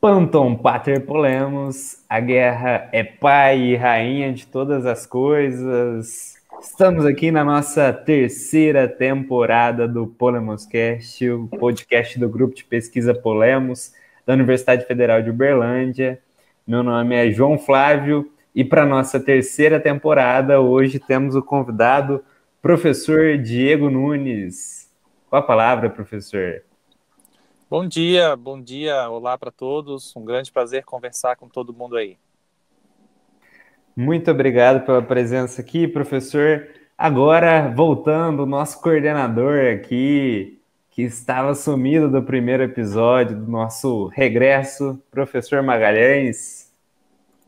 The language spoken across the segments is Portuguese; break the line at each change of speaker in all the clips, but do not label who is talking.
Panton Pater Polemos, a guerra é pai e rainha de todas as coisas. Estamos aqui na nossa terceira temporada do Polemoscast, o podcast do grupo de pesquisa Polemos, da Universidade Federal de Uberlândia. Meu nome é João Flávio e para nossa terceira temporada, hoje temos o convidado, professor Diego Nunes. Qual a palavra, professor?
Bom dia, olá para todos. Um grande prazer conversar com todo mundo aí.
Muito obrigado pela presença aqui, professor. Agora, voltando, o nosso coordenador aqui, que estava sumido do primeiro episódio do nosso regresso, professor Magalhães.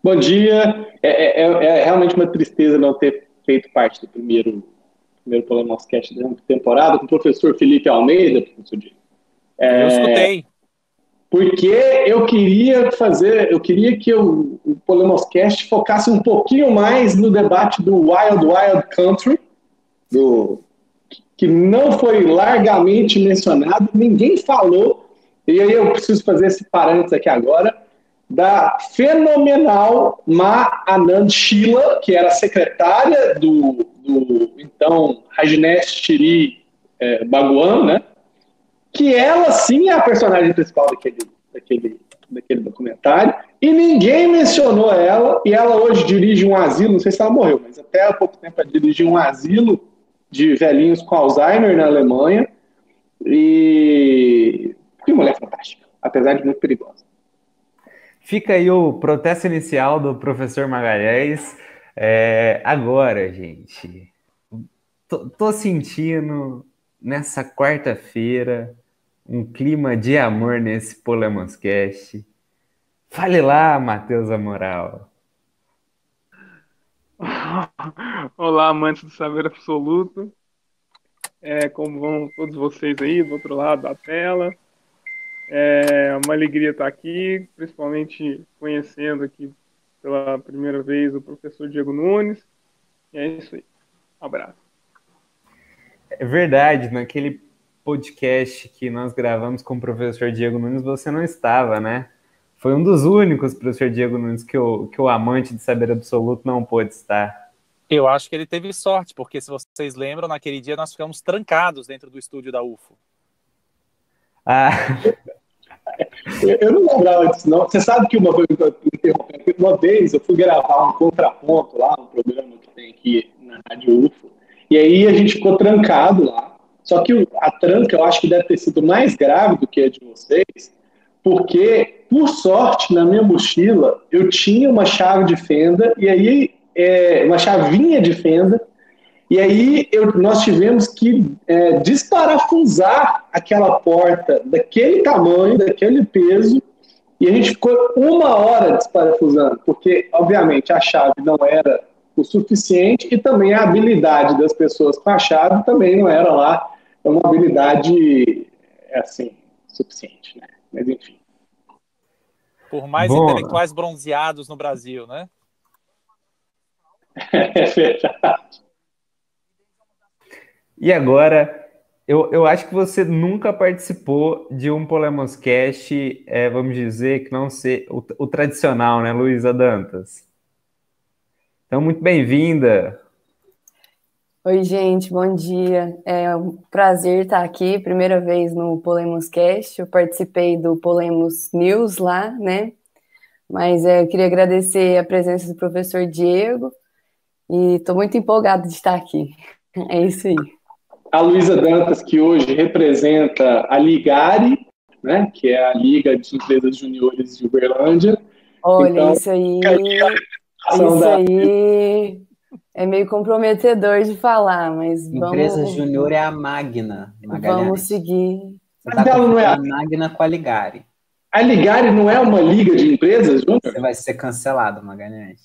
Bom dia. É realmente uma tristeza não ter feito parte do primeiro Polemoscast da temporada com o professor Felipe Almeida, professor Diego.
Eu escutei.
Porque eu queria que o Polemoscast focasse um pouquinho mais no debate do Wild Wild Country, que não foi largamente mencionado, ninguém falou, e aí eu preciso fazer esse parênteses aqui agora, da fenomenal Ma Anand Sheela, que era secretária do então Rajneesh Shri Bhagwan, né? Que ela sim é a personagem principal daquele documentário, e ninguém mencionou ela, e ela hoje dirige um asilo, não sei se ela morreu, mas até há pouco tempo ela dirigia um asilo de velhinhos com Alzheimer na Alemanha, e que mulher fantástica, apesar de muito perigosa.
Fica aí o protesto inicial do professor Magalhães. Agora, gente, tô sentindo nessa quarta-feira um clima de amor nesse Polemoscast. Fale lá, Matheus Amoral.
Olá, amantes do saber absoluto. Como vão todos vocês aí do outro lado da tela? É uma alegria estar aqui, principalmente conhecendo aqui pela primeira vez o professor Diego Nunes. E é isso aí. Um abraço.
É verdade, naquele podcast que nós gravamos com o professor Diego Nunes, você não estava, né? Foi um dos únicos, professor Diego Nunes, que o amante de saber absoluto não pôde estar.
Eu acho que ele teve sorte, porque se vocês lembram, naquele dia nós ficamos trancados dentro do estúdio da UFO.
Ah,
Eu não lembrava disso, não. Você sabe que uma vez eu fui gravar um contraponto lá, um programa que tem aqui na Rádio UFO, e aí a gente ficou trancado lá. Só que a tranca eu acho que deve ter sido mais grave do que a de vocês, porque, por sorte, na minha mochila, eu tinha uma chave de fenda, e aí, uma chavinha de fenda, e aí nós tivemos que desparafusar aquela porta daquele tamanho, daquele peso, e a gente ficou 1 hora desparafusando, porque, obviamente, a chave não era o suficiente e também a habilidade das pessoas com a chave também não era lá uma habilidade, assim, suficiente, né? Mas, enfim.
Por mais
bom,
intelectuais bronzeados no Brasil, né?
É verdade.
e agora, eu acho que você nunca participou de um Polemoscast, vamos dizer, que não ser o tradicional, né, Luísa Dantas? Então, muito bem-vinda.
Oi, gente, bom dia. É um prazer estar aqui, primeira vez no Polemos Cast. Eu participei do Polemos News lá, né? Mas eu queria agradecer a presença do professor Diego e estou muito empolgada de estar aqui. É isso aí.
A Luísa Dantas, que hoje representa a Ligare, né, que é a Liga de Empresas Juniores de Uberlândia.
Olha,
Então,
isso
ação da...
aí é meio comprometedor de falar, mas
Empresa
vamos,
Júnior é a Magna,
vamos
Magalhães.
seguir.
Você
Mas
está
ela não é
confundindo a Magna com a Ligari.
A Ligare não é uma liga de empresas, Júnior?
Você vai ser cancelado, Magalhães.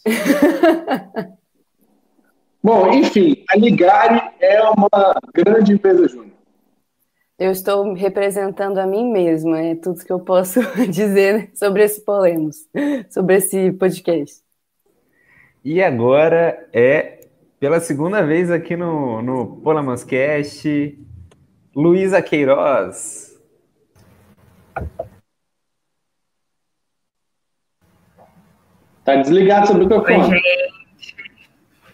Bom, enfim, a Ligare é uma grande empresa júnior.
Eu estou representando a mim mesma, é tudo que eu posso dizer sobre esse Polemos, sobre esse podcast.
E agora pela segunda vez aqui no Polemoscast, Luísa Queiroz.
Tá desligado seu
Oi,
microfone.
gente.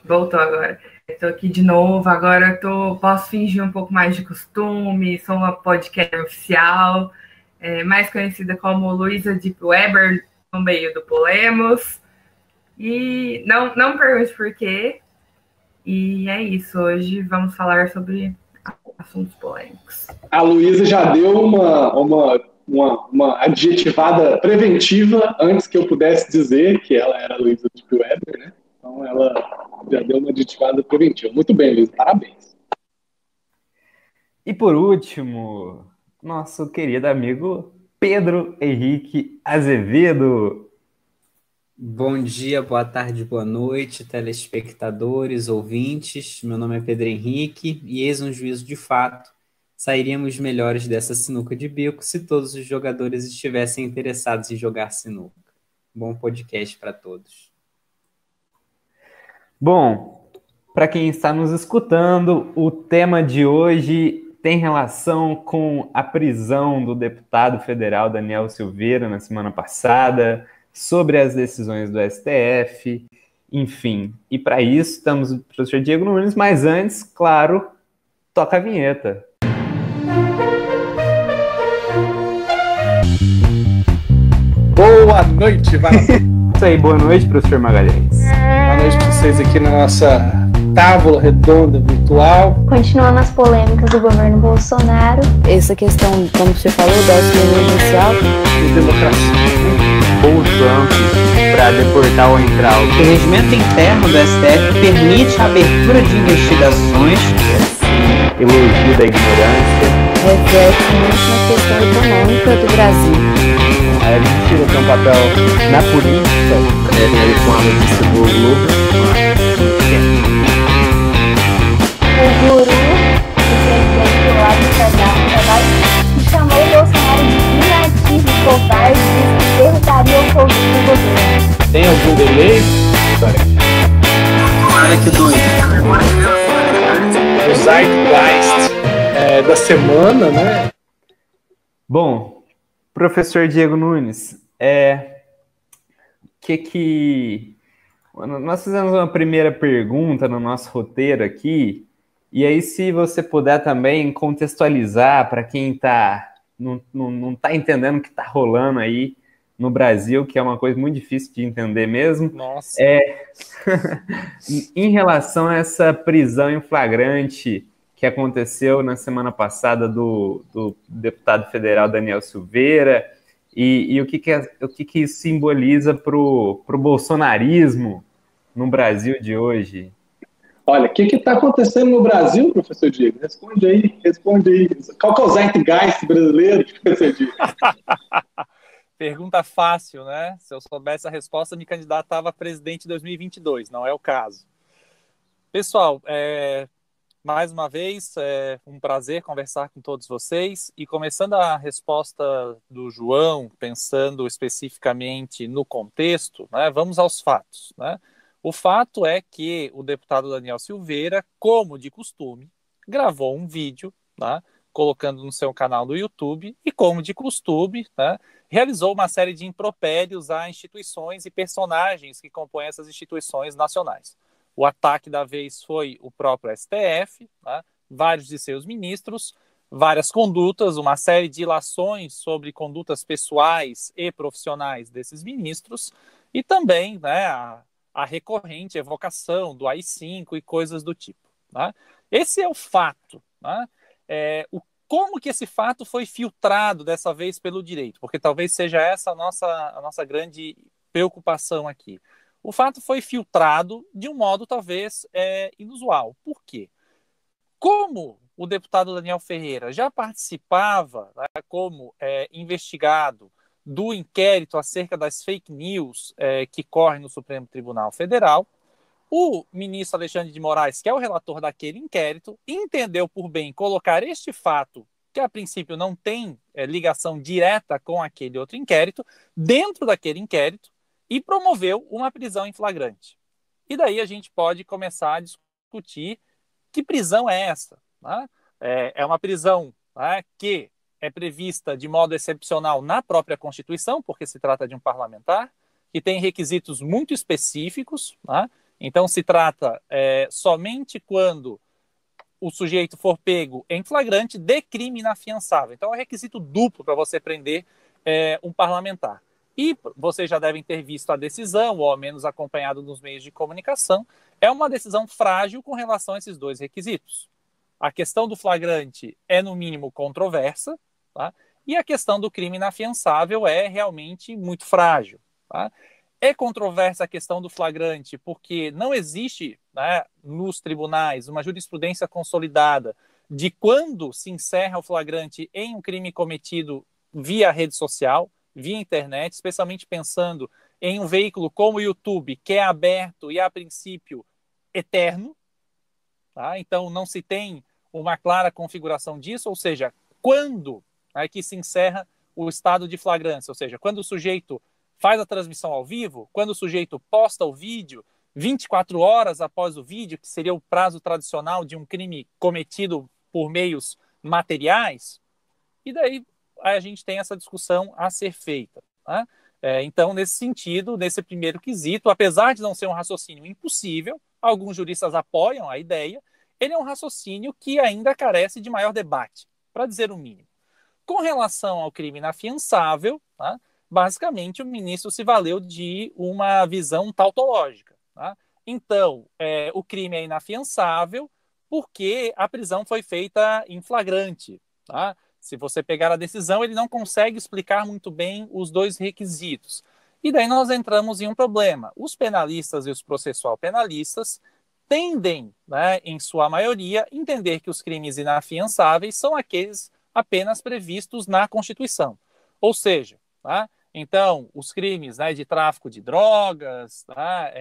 Voltou agora. Estou aqui de novo. Agora posso fingir um pouco mais de costume. Sou uma podcaster oficial, mais conhecida como Luísa Deep Weber, no meio do Polemos. E não me pergunte por quê. E é isso. Hoje vamos falar sobre assuntos polêmicos.
A Luísa já deu uma adjetivada preventiva antes que eu pudesse dizer que ela era a Luísa Deep Weber, né? Então ela já deu uma adjetivada preventiva. Muito bem, Luísa, parabéns.
E por último, nosso querido amigo Pedro Henrique Azevedo.
Bom dia, boa tarde, boa noite, telespectadores, ouvintes. Meu nome é Pedro Henrique e eis um juízo de fato. Sairíamos melhores dessa sinuca de bico se todos os jogadores estivessem interessados em jogar sinuca. Bom podcast para todos.
Bom, para quem está nos escutando, o tema de hoje tem relação com a prisão do deputado federal Daniel Silveira na semana passada, sobre as decisões do STF, enfim. E para isso estamos o professor Diego Nunes, mas antes, claro, toca a vinheta.
Boa noite, vai.
Isso aí, boa noite, professor Magalhães.
Boa noite para vocês aqui na nossa tábua redonda virtual.
Continuando as polêmicas do governo Bolsonaro.
Essa questão, como você falou, da auxílio emergencial.
E democracia.
Ou Trump para deportar o Entral.
O regimento interno do STF permite a abertura de investigações.
Elogio da ignorância.
Reflete muito na questão econômica do Brasil.
A mentira tem um papel na política, com a notícia do Globo.
O guru, o presidente lá do trabalho, que chamou o Bolsonaro de inativo e covarde, disse que derrotaria o povo do governo.
Tem algum delay?
Olha que doido.
O Zeitgeist da semana, né?
Bom, professor Diego Nunes, nós fizemos uma primeira pergunta no nosso roteiro aqui, e aí se você puder também contextualizar para quem não está entendendo o que está rolando aí no Brasil, que é uma coisa muito difícil de entender mesmo.
Nossa.
Em relação a essa prisão em flagrante que aconteceu na semana passada do deputado federal Daniel Silveira, e o que isso simboliza para o bolsonarismo no Brasil de hoje?
Olha, o que está acontecendo no Brasil, professor Diego? Responde aí. Qual que é o Zeitgeist brasileiro, professor Diego?
Pergunta fácil, né? Se eu soubesse a resposta, me candidatava a presidente em 2022, não é o caso. Pessoal, mais uma vez, é um prazer conversar com todos vocês. E começando a resposta do João, pensando especificamente no contexto, né, vamos aos fatos. Né? O fato é que o deputado Daniel Silveira, como de costume, gravou um vídeo, né, colocando no seu canal do YouTube, e como de costume, né, realizou uma série de impropérios a instituições e personagens que compõem essas instituições nacionais. O ataque da vez foi o próprio STF, né, vários de seus ministros, várias condutas, uma série de ilações sobre condutas pessoais e profissionais desses ministros, e também, né, a recorrente evocação do AI-5 e coisas do tipo. Né? Esse é o fato. Né? Como que esse fato foi filtrado dessa vez pelo direito? Porque talvez seja essa a nossa grande preocupação aqui. O fato foi filtrado de um modo talvez inusual. Por quê? Como o deputado Daniel Ferreira já participava, né, como investigado do inquérito acerca das fake news que corre no Supremo Tribunal Federal, o ministro Alexandre de Moraes, que é o relator daquele inquérito, entendeu por bem colocar este fato, que a princípio não tem ligação direta com aquele outro inquérito, dentro daquele inquérito, e promoveu uma prisão em flagrante. E daí a gente pode começar a discutir que prisão é essa. Né? É uma prisão, né, que é prevista de modo excepcional na própria Constituição, porque se trata de um parlamentar, que tem requisitos muito específicos, tá? Então, se trata somente quando o sujeito for pego em flagrante de crime inafiançável. Então, é um requisito duplo para você prender um parlamentar. E vocês já devem ter visto a decisão, ou ao menos acompanhado nos meios de comunicação, é uma decisão frágil com relação a esses dois requisitos. A questão do flagrante é, no mínimo, controversa, tá? E a questão do crime inafiançável é realmente muito frágil, tá? É controversa a questão do flagrante porque não existe, né, nos tribunais uma jurisprudência consolidada de quando se encerra o flagrante em um crime cometido via rede social, via internet, especialmente pensando em um veículo como o YouTube, que é aberto e, a princípio, eterno. Tá? Então, não se tem uma clara configuração disso, ou seja, quando que se encerra o estado de flagrância, ou seja, quando o sujeito faz a transmissão ao vivo, quando o sujeito posta o vídeo, 24 horas após o vídeo, que seria o prazo tradicional de um crime cometido por meios materiais, e daí a gente tem essa discussão a ser feita. Tá? Então, nesse sentido, nesse primeiro quesito, apesar de não ser um raciocínio impossível, alguns juristas apoiam a ideia, ele é um raciocínio que ainda carece de maior debate, para dizer o mínimo. Com relação ao crime inafiançável, tá? Basicamente, o ministro se valeu de uma visão tautológica. Tá? Então, o crime é inafiançável porque a prisão foi feita em flagrante. Tá? Se você pegar a decisão, ele não consegue explicar muito bem os dois requisitos. E daí nós entramos em um problema. Os penalistas e os processual penalistas tendem, né, em sua maioria, entender que os crimes inafiançáveis são aqueles apenas previstos na Constituição. Ou seja, tá? Então, os crimes, né, de tráfico de drogas, tá,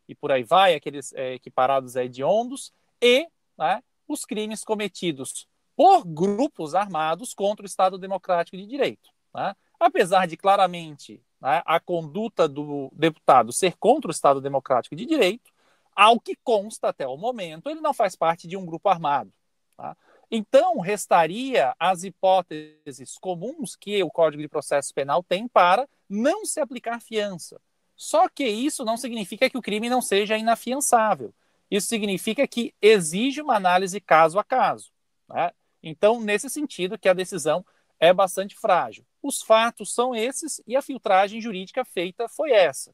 e por aí vai, aqueles equiparados hediondos, e, né, os crimes cometidos por grupos armados contra o Estado Democrático de Direito. Tá? Apesar de, claramente, né, a conduta do deputado ser contra o Estado Democrático de Direito, ao que consta até o momento, ele não faz parte de um grupo armado. Tá? Então, restaria as hipóteses comuns que o Código de Processo Penal tem para não se aplicar fiança. Só que isso não significa que o crime não seja inafiançável. Isso significa que exige uma análise caso a caso. Né? Então, nesse sentido, que a decisão é bastante frágil. Os fatos são esses e a filtragem jurídica feita foi essa.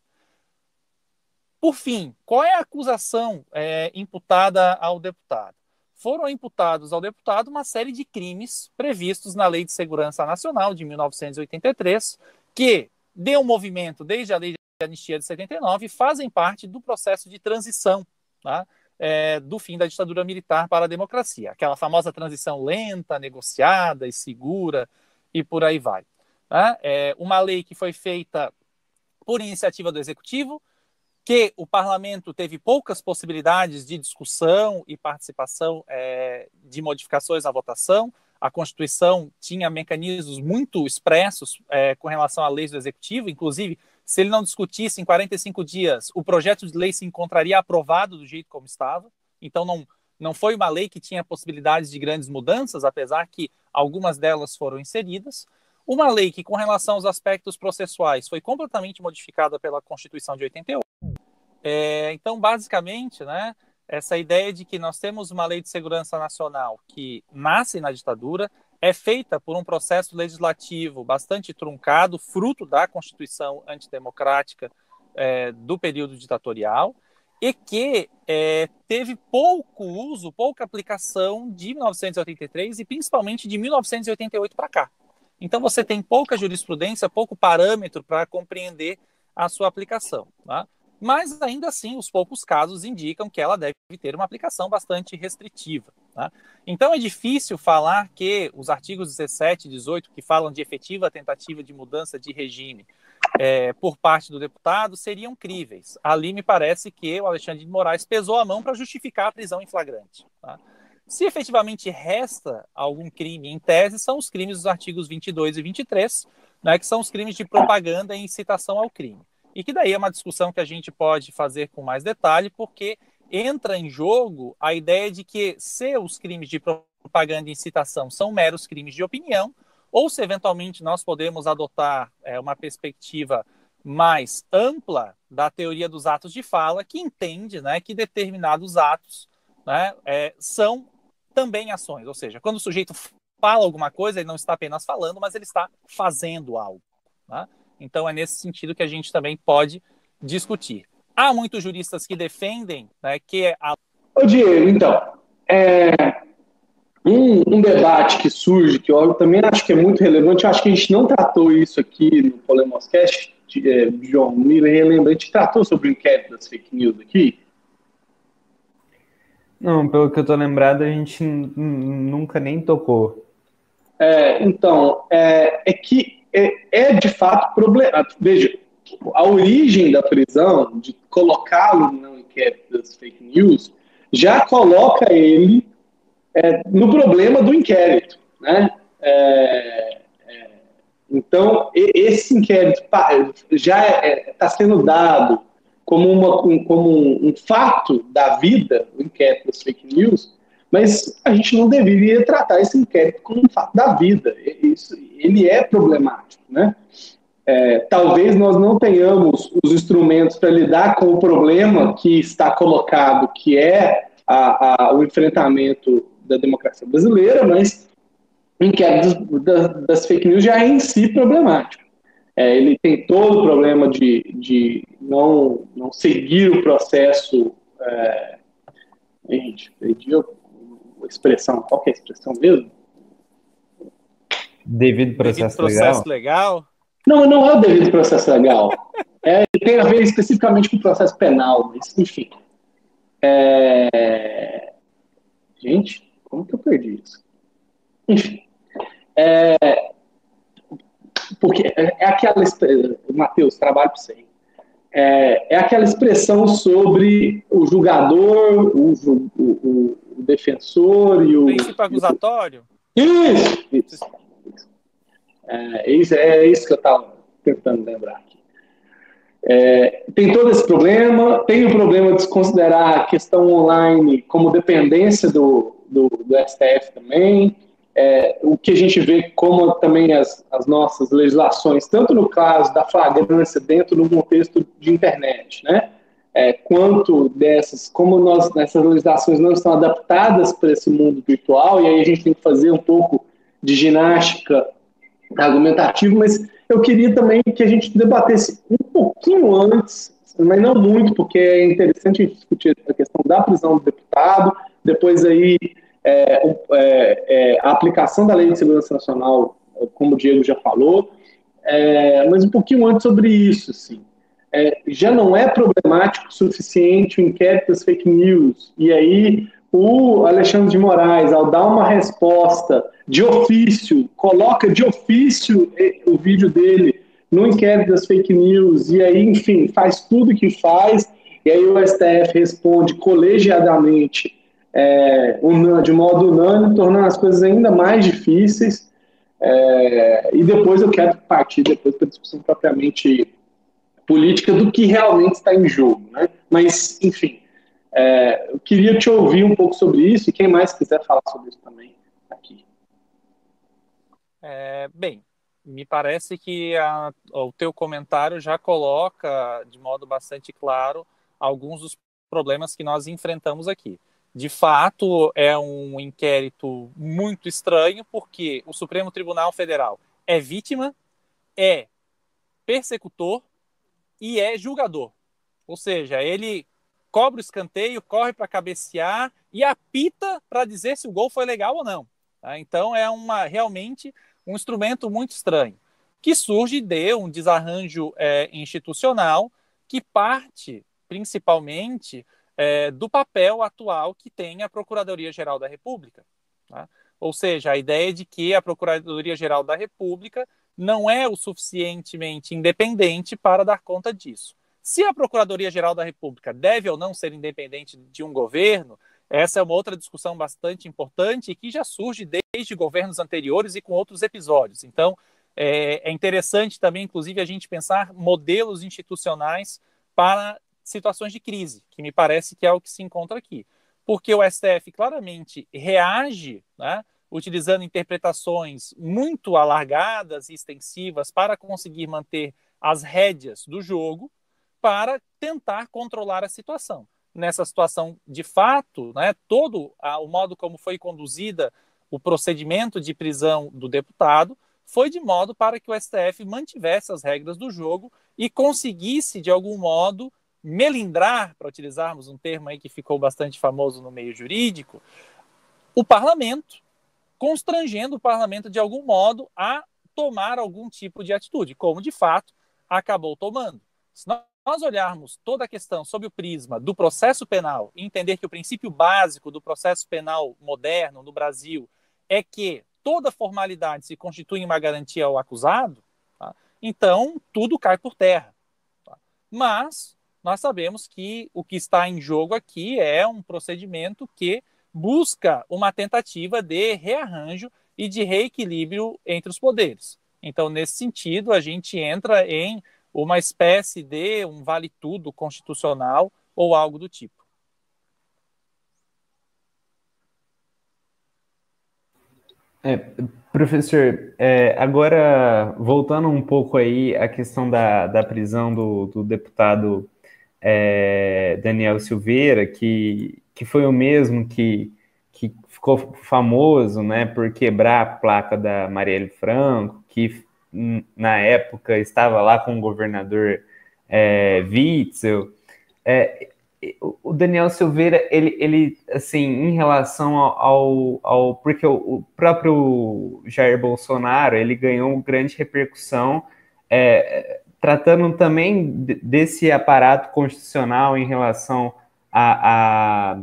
Por fim, qual é a acusação imputada ao deputado? Foram imputados ao deputado uma série de crimes previstos na Lei de Segurança Nacional de 1983, que deu movimento desde a Lei de Anistia de 79 e fazem parte do processo de transição, tá? Do fim da ditadura militar para a democracia. Aquela famosa transição lenta, negociada e segura, e por aí vai. Tá? Uma lei que foi feita por iniciativa do Executivo, que o parlamento teve poucas possibilidades de discussão e participação de modificações à votação. A Constituição tinha mecanismos muito expressos com relação a leis do Executivo, inclusive, se ele não discutisse em 45 dias, o projeto de lei se encontraria aprovado do jeito como estava. Então, não foi uma lei que tinha possibilidades de grandes mudanças, apesar que algumas delas foram inseridas. Uma lei que, com relação aos aspectos processuais, foi completamente modificada pela Constituição de 88. Então, basicamente, né, essa ideia de que nós temos uma lei de segurança nacional que nasce na ditadura, é feita por um processo legislativo bastante truncado, fruto da Constituição antidemocrática do período ditatorial, e que teve pouco uso, pouca aplicação de 1983 e principalmente de 1988 para cá. Então, você tem pouca jurisprudência, pouco parâmetro para compreender a sua aplicação. Tá? Mas, ainda assim, os poucos casos indicam que ela deve ter uma aplicação bastante restritiva. Tá? Então, é difícil falar que os artigos 17 e 18, que falam de efetiva tentativa de mudança de regime por parte do deputado, seriam críveis. Ali me parece que o Alexandre de Moraes pesou a mão para justificar a prisão em flagrante. Tá? Se efetivamente resta algum crime em tese, são os crimes dos artigos 22 e 23, né, que são os crimes de propaganda e incitação ao crime. E que daí é uma discussão que a gente pode fazer com mais detalhe, porque entra em jogo a ideia de que se os crimes de propaganda e incitação são meros crimes de opinião, ou se eventualmente nós podemos adotar uma perspectiva mais ampla da teoria dos atos de fala, que entende, né, que determinados atos, né, são também ações. Ou seja, quando o sujeito fala alguma coisa, ele não está apenas falando, mas ele está fazendo algo. Né? Então é nesse sentido que a gente também pode discutir. Há muitos juristas que defendem, né, que a...
Ô, Diego, então, um debate que surge, que eu também acho que é muito relevante, eu acho que a gente não tratou isso aqui no Polemoscast, João, me lembra, a gente tratou sobre o inquérito das fake news aqui?
Não, pelo que eu tô lembrado, a gente nunca nem tocou.
Então, que de fato problemático. Veja, a origem da prisão, de colocá-lo no inquérito das fake news, já coloca ele no problema do inquérito, né? Então, esse inquérito já está sendo dado como um fato da vida, o inquérito das fake news, mas a gente não deveria tratar esse inquérito como um fato da vida. Ele é problemático, né? Talvez nós não tenhamos os instrumentos para lidar com o problema que está colocado, que é o enfrentamento da democracia brasileira, mas o inquérito das fake news já é em si problemático. Ele tem todo o problema de não seguir o processo. Gente, perdi a expressão. Qual que é a expressão mesmo?
Devido processo
legal?
Não é o devido processo legal. Tem a ver especificamente com o processo penal, mas enfim. Gente, como que eu perdi isso? Enfim. Porque aquela expressão, Matheus, trabalho para você. É aquela expressão sobre o julgador, o defensor e o...
princípio acusatório?
Isso. É isso que eu estava tentando lembrar aqui. Tem todo esse problema, tem o problema de desconsiderar a questão online como dependência do STF também, o que a gente vê como também as nossas legislações, tanto no caso da flagrância dentro do contexto de internet, né? Quanto como essas legislações não estão adaptadas para esse mundo virtual, e aí a gente tem que fazer um pouco de ginástica argumentativa, mas eu queria também que a gente debatesse um pouquinho antes, mas não muito, porque é interessante a gente discutir a questão da prisão do deputado, depois aí a aplicação da Lei de Segurança Nacional, como o Diego já falou, mas um pouquinho antes sobre isso, assim. Já não é problemático o suficiente o inquérito das fake news, e aí o Alexandre de Moraes, ao dar uma resposta de ofício, coloca de ofício o vídeo dele no inquérito das fake news, e aí, enfim, faz tudo o que faz, e aí o STF responde colegiadamente, de modo unânime, tornando as coisas ainda mais difíceis, e depois eu quero partir para a discussão propriamente política do que realmente está em jogo, né? Mas, enfim, eu queria te ouvir um pouco sobre isso, e quem mais quiser falar sobre isso também aqui.
Bem, me parece que o teu comentário já coloca de modo bastante claro alguns dos problemas que nós enfrentamos aqui. De fato, é um inquérito muito estranho, porque o Supremo Tribunal Federal é vítima, é persecutor e é julgador. Ou seja, ele cobra o escanteio, corre para cabecear e apita para dizer se o gol foi legal ou não. Tá? Então, é realmente um instrumento muito estranho, que surge de um desarranjo institucional que parte, principalmente, do papel atual que tem a Procuradoria-Geral da República. Tá? Ou seja, a ideia de que a Procuradoria-Geral da República não é o suficientemente independente para dar conta disso. Se a Procuradoria-Geral da República deve ou não ser independente de um governo, essa é uma outra discussão bastante importante e que já surge desde governos anteriores e com outros episódios. Então, é interessante também, inclusive, a gente pensar modelos institucionais para situações de crise, que me parece que é o que se encontra aqui. Porque o STF claramente reage, né, utilizando interpretações muito alargadas e extensivas para conseguir manter as rédeas do jogo para tentar controlar a situação. Nessa situação, de fato, né, todo o modo como foi conduzida o procedimento de prisão do deputado foi de modo para que o STF mantivesse as regras do jogo e conseguisse, de algum modo, melindrar, para utilizarmos um termo aí que ficou bastante famoso no meio jurídico, o parlamento, constrangendo o parlamento, de algum modo, a tomar algum tipo de atitude, como, de fato, acabou tomando. Se nós olharmos toda a questão sob o prisma do processo penal e entender que o princípio básico do processo penal moderno no Brasil é que toda formalidade se constitui uma garantia ao acusado, tá? Então tudo cai por terra. Tá? Mas nós sabemos que o que está em jogo aqui é um procedimento que busca uma tentativa de rearranjo e de reequilíbrio entre os poderes. Então, nesse sentido, a gente entra em uma espécie de um vale-tudo constitucional ou algo do tipo.
Professor, agora voltando um pouco aí à questão da prisão do deputado Daniel Silveira, que foi o mesmo que ficou famoso, né, por quebrar a placa da Marielle Franco, que na época estava lá com o governador Witzel. O Daniel Silveira, ele assim, em relação porque o próprio Jair Bolsonaro, ele ganhou grande repercussão, tratando também desse aparato constitucional em relação à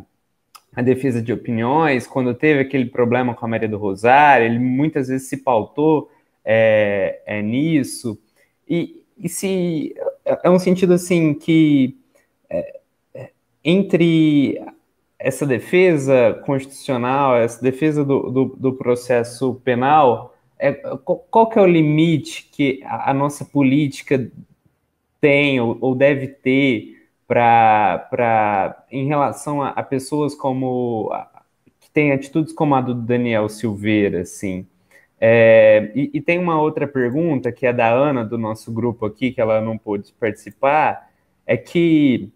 defesa de opiniões. Quando teve aquele problema com a Maria do Rosário, ele muitas vezes se pautou nisso, e se é um sentido assim que entre essa defesa constitucional, essa defesa do processo penal, qual que é o limite que a nossa política tem ou deve ter em relação a pessoas que têm atitudes como a do Daniel Silveira, assim? E tem uma outra pergunta, que é da Ana, do nosso grupo aqui, que ela não pôde participar, é que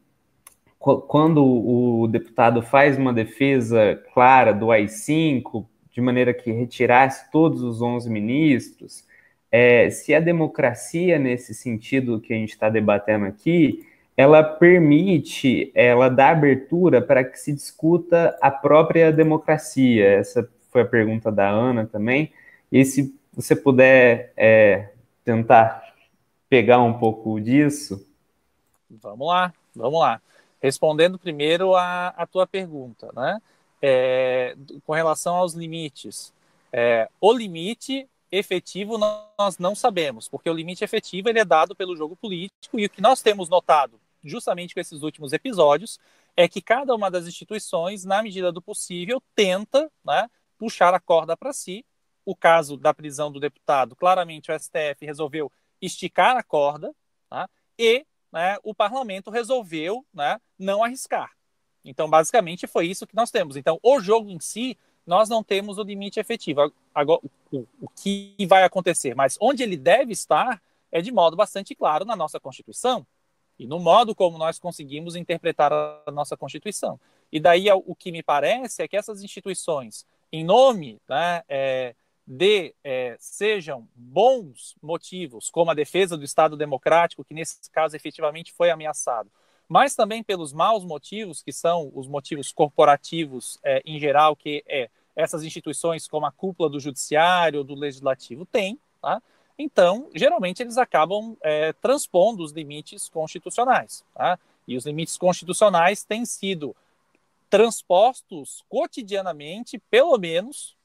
quando o deputado faz uma defesa clara do AI-5, de maneira que retirasse todos os 11 ministros, se a democracia, nesse sentido que a gente está debatendo aqui, ela dá abertura para que se discuta a própria democracia. Essa foi a pergunta da Ana também. E se você puder tentar pegar um pouco disso.
Vamos lá. Respondendo primeiro a tua pergunta, né? Com relação aos limites. O limite efetivo nós não sabemos, porque o limite efetivo ele é dado pelo jogo político, e o que nós temos notado, justamente com esses últimos episódios, é que cada uma das instituições, na medida do possível, tenta, né, puxar a corda para si. O caso da prisão do deputado, claramente o STF resolveu esticar a corda, tá? E o parlamento resolveu, não arriscar. Então, basicamente, foi isso que nós temos. Então, o jogo em si, nós não temos o limite efetivo. Agora, o que vai acontecer, mas onde ele deve estar é de modo bastante claro na nossa Constituição e no modo como nós conseguimos interpretar a nossa Constituição. E daí o que me parece é que essas instituições, em nome sejam bons motivos, como a defesa do Estado democrático, que nesse caso efetivamente foi ameaçado, mas também pelos maus motivos, que são os motivos corporativos em geral, que essas instituições como a cúpula do judiciário ou do legislativo têm, tá? Então, geralmente eles acabam transpondo os limites constitucionais, tá? E os limites constitucionais têm sido transpostos cotidianamente, pelo menos,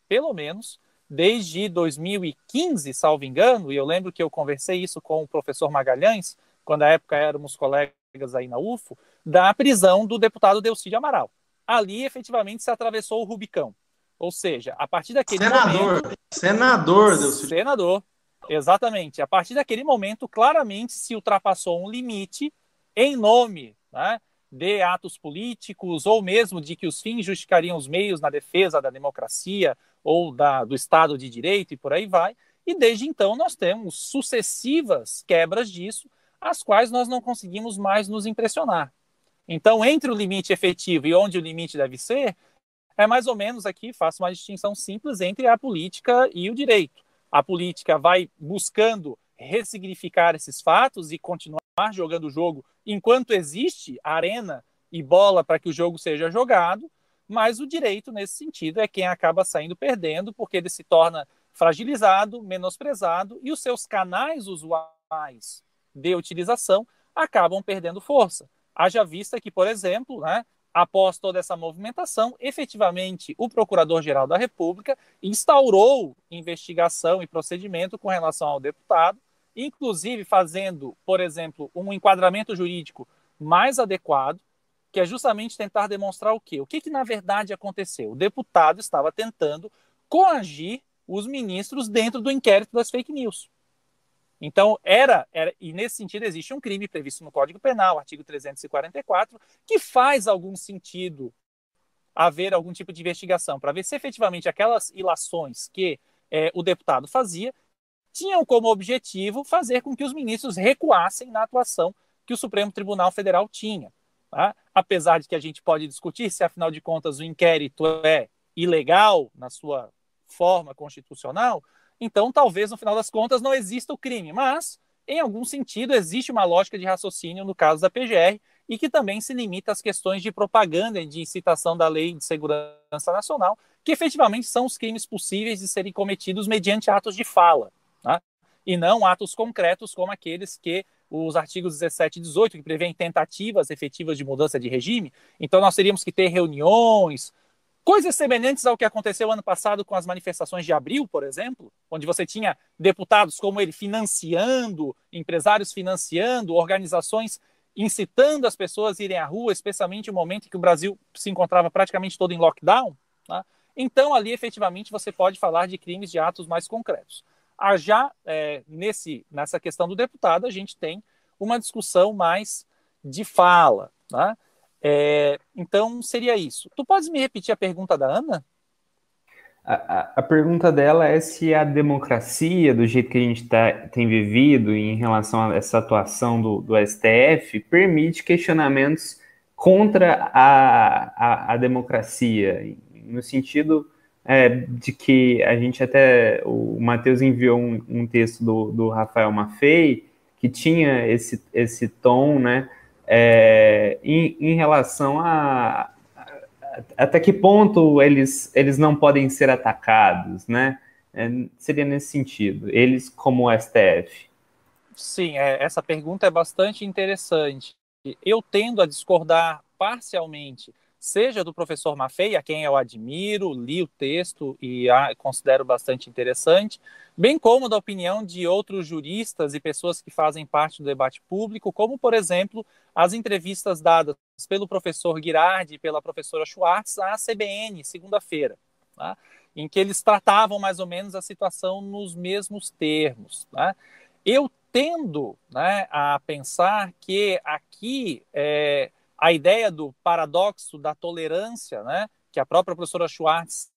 desde 2015, salvo engano, e eu lembro que eu conversei isso com o professor Magalhães, quando à época éramos colegas aí na UFO, da prisão do deputado Delcídio Amaral. Ali, efetivamente, se atravessou o Rubicão. Ou seja, a partir daquele momento... Senador, exatamente. A partir daquele momento, claramente se ultrapassou um limite em nome, né, de atos políticos, ou mesmo de que os fins justificariam os meios na defesa da democracia ou do Estado de Direito, e por aí vai. e desde então nós temos sucessivas quebras disso, as quais nós não conseguimos mais nos impressionar. Então, entre o limite efetivo e onde o limite deve ser, é mais ou menos aqui, faço uma distinção simples entre a política e o direito. A política vai buscando ressignificar esses fatos e continuar jogando o jogo enquanto existe arena e bola para que o jogo seja jogado, mas o direito, nesse sentido, é quem acaba saindo perdendo, porque ele se torna fragilizado, menosprezado, e os seus canais usuais de utilização acabam perdendo força. Haja vista que, por exemplo, né, após toda essa movimentação, efetivamente o Procurador-Geral da República instaurou investigação e procedimento com relação ao deputado, inclusive fazendo, por exemplo, um enquadramento jurídico mais adequado, que é justamente tentar demonstrar o quê? O que na verdade aconteceu? O deputado estava tentando coagir os ministros dentro do inquérito das fake news. Então, e nesse sentido existe um crime previsto no Código Penal, artigo 344, que faz algum sentido haver algum tipo de investigação para ver se efetivamente aquelas ilações que o deputado fazia tinham como objetivo fazer com que os ministros recuassem na atuação que o Supremo Tribunal Federal tinha. Tá? Apesar de que a gente pode discutir se, afinal de contas, o inquérito é ilegal na sua forma constitucional, então talvez, no final das contas, não exista o crime. Mas, em algum sentido, existe uma lógica de raciocínio no caso da PGR e que também se limita às questões de propaganda e de incitação da Lei de Segurança Nacional, que efetivamente são os crimes possíveis de serem cometidos mediante atos de fala, tá? E não atos concretos como aqueles que os artigos 17 e 18, que prevêem tentativas efetivas de mudança de regime. Então nós teríamos que ter reuniões, coisas semelhantes ao que aconteceu ano passado com as manifestações de abril, por exemplo, onde você tinha deputados como ele financiando, empresários financiando, organizações incitando as pessoas a irem à rua, especialmente no momento em que o Brasil se encontrava praticamente todo em lockdown. Tá? Então ali efetivamente você pode falar de crimes de atos mais concretos. Já nessa questão do deputado, a gente tem uma discussão mais de fala. Tá? Então, seria isso. Tu podes me repetir a pergunta da Ana?
A pergunta dela é se a democracia, do jeito que a gente tem vivido em relação a essa atuação do STF, permite questionamentos contra a democracia, no sentido de que a gente o Matheus enviou um texto do Rafael Maffei que tinha esse tom, né, em relação a até que ponto eles não podem ser atacados, né? Seria nesse sentido, eles como o STF.
Sim, essa pergunta é bastante interessante. Eu tendo a discordar parcialmente, seja do professor Maffei, a quem eu admiro, li o texto e considero bastante interessante, bem como da opinião de outros juristas e pessoas que fazem parte do debate público, como, por exemplo, as entrevistas dadas pelo professor Girardi e pela professora Schwartz à CBN, segunda-feira, tá? Em que eles tratavam mais ou menos a situação nos mesmos termos. Tá? Eu tendo, né, a pensar que aqui a ideia do paradoxo da tolerância, né, que a própria professora Schwartz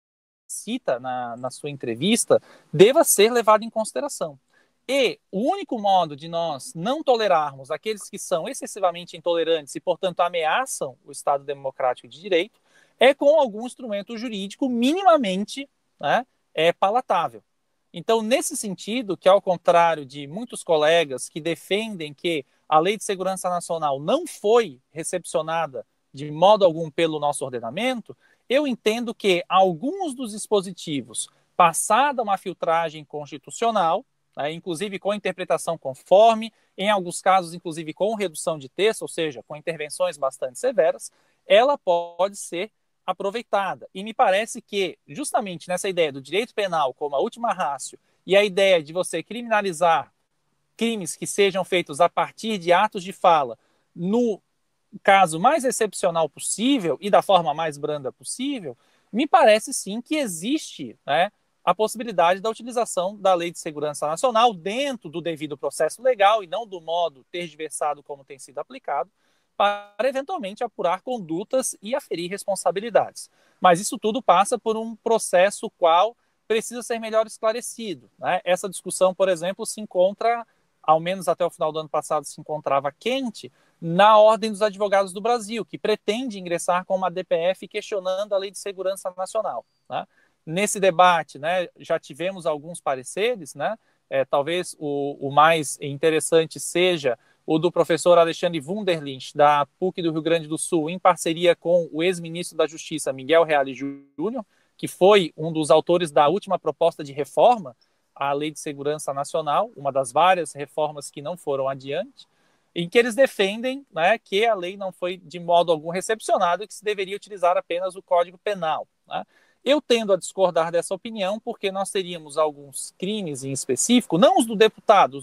cita na sua entrevista, deva ser levado em consideração. E o único modo de nós não tolerarmos aqueles que são excessivamente intolerantes e, portanto, ameaçam o Estado Democrático de Direito é com algum instrumento jurídico minimamente, né, palatável. Então, nesse sentido, que ao contrário de muitos colegas que defendem que a Lei de Segurança Nacional não foi recepcionada de modo algum pelo nosso ordenamento, eu entendo que alguns dos dispositivos, passada uma filtragem constitucional, inclusive com interpretação conforme, em alguns casos, inclusive com redução de texto, ou seja, com intervenções bastante severas, ela pode ser aproveitada. E me parece que, justamente nessa ideia do direito penal como a última ratio e a ideia de você criminalizar crimes que sejam feitos a partir de atos de fala no caso mais excepcional possível e da forma mais branda possível, me parece sim que existe, né, a possibilidade da utilização da Lei de Segurança Nacional dentro do devido processo legal e não do modo tergiversado como tem sido aplicado, para eventualmente apurar condutas e aferir responsabilidades. Mas isso tudo passa por um processo qual precisa ser melhor esclarecido, né? Essa discussão, por exemplo, se encontra, ao menos até o final do ano passado, se encontrava quente na Ordem dos Advogados do Brasil, que pretende ingressar com uma DPF questionando a Lei de Segurança Nacional, né? Nesse debate, né, já tivemos alguns pareceres, né? Talvez o mais interessante seja o do professor Alexandre Wunderlich, da PUC do Rio Grande do Sul, em parceria com o ex-ministro da Justiça, Miguel Reale Júnior, que foi um dos autores da última proposta de reforma à Lei de Segurança Nacional, uma das várias reformas que não foram adiante, em que eles defendem, né, que a lei não foi de modo algum recepcionada e que se deveria utilizar apenas o Código Penal, né? Eu tendo a discordar dessa opinião, porque nós teríamos alguns crimes em específico, não os do deputado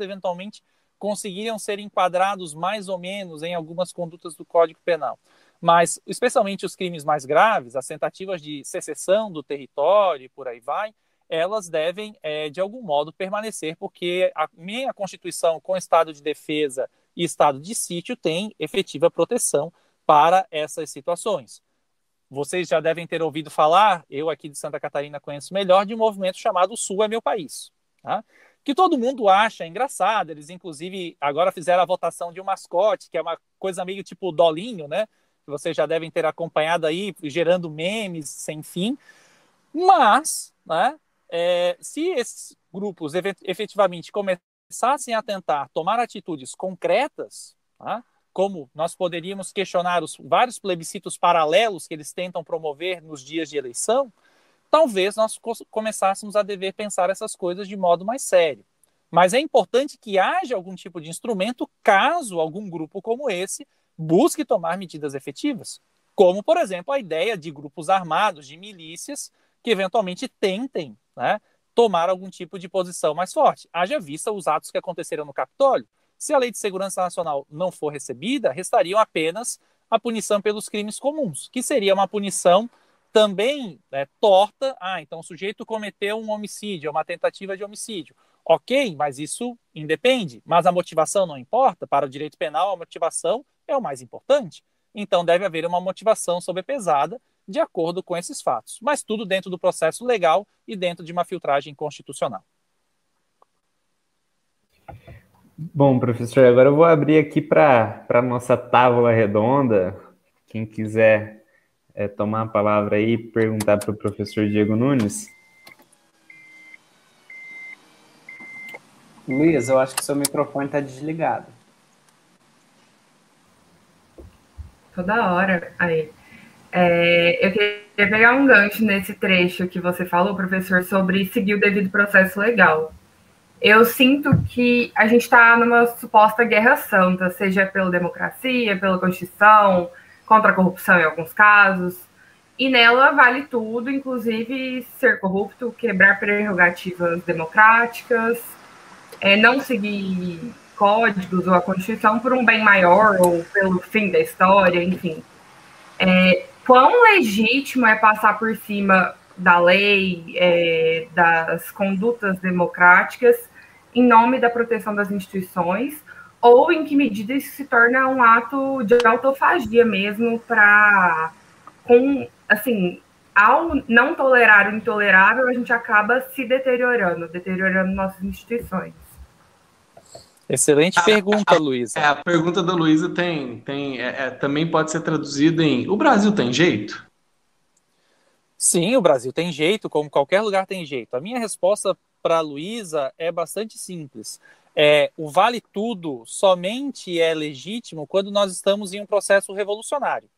eventualmente conseguiriam ser enquadrados mais ou menos em algumas condutas do Código Penal, mas especialmente os crimes mais graves, as tentativas de secessão do território e por aí vai, elas devem, de algum modo, permanecer, porque a minha Constituição, com estado de defesa e estado de sítio, tem efetiva proteção para essas situações. Vocês já devem ter ouvido falar, eu aqui de Santa Catarina conheço melhor, de um movimento chamado Sul é Meu País, tá? Que todo mundo acha engraçado. Eles, inclusive, agora fizeram a votação de um mascote, que é uma coisa meio tipo Dolinho, né? Que vocês já devem ter acompanhado aí, gerando memes sem fim. Mas, né, se esses grupos efetivamente começassem a tentar tomar atitudes concretas, tá, como nós poderíamos questionar os vários plebiscitos paralelos que eles tentam promover nos dias de eleição, talvez nós começássemos a dever pensar essas coisas de modo mais sério. Mas é importante que haja algum tipo de instrumento caso algum grupo como esse busque tomar medidas efetivas, como, por exemplo, a ideia de grupos armados, de milícias, que eventualmente tentem, né, tomar algum tipo de posição mais forte. Haja vista os atos que aconteceram no Capitólio. Se a Lei de Segurança Nacional não for recebida, restariam apenas a punição pelos crimes comuns, que seria uma punição também torta. Então o sujeito cometeu um homicídio, uma tentativa de homicídio. Ok, mas isso independe. Mas a motivação não importa. Para o direito penal, a motivação é o mais importante. Então deve haver uma motivação sobrepesada de acordo com esses fatos. Mas tudo dentro do processo legal e dentro de uma filtragem constitucional.
Bom, professor, agora eu vou abrir aqui para a nossa tábua redonda. Quem quiser tomar a palavra aí e perguntar para o professor Diego Nunes.
Luiz, eu acho que seu microfone está desligado.
Toda hora. Aí. Eu queria pegar um gancho nesse trecho que você falou, professor, sobre seguir o devido processo legal. Eu sinto que a gente está numa suposta guerra santa, seja pela democracia, pela Constituição, contra a corrupção em alguns casos, e nela vale tudo, inclusive ser corrupto, quebrar prerrogativas democráticas, não seguir códigos ou a Constituição por um bem maior ou pelo fim da história, enfim. Quão legítimo é passar por cima da lei, das condutas democráticas, em nome da proteção das instituições, ou em que medida isso se torna um ato de autofagia mesmo ao não tolerar o intolerável, a gente acaba se deteriorando nossas instituições.
Excelente pergunta, Luísa.
A pergunta da Luísa também pode ser traduzida em: o Brasil tem jeito?
Sim, o Brasil tem jeito, como qualquer lugar tem jeito. A minha resposta para a Luísa é bastante simples. O vale tudo somente é legítimo quando nós estamos em um processo revolucionário.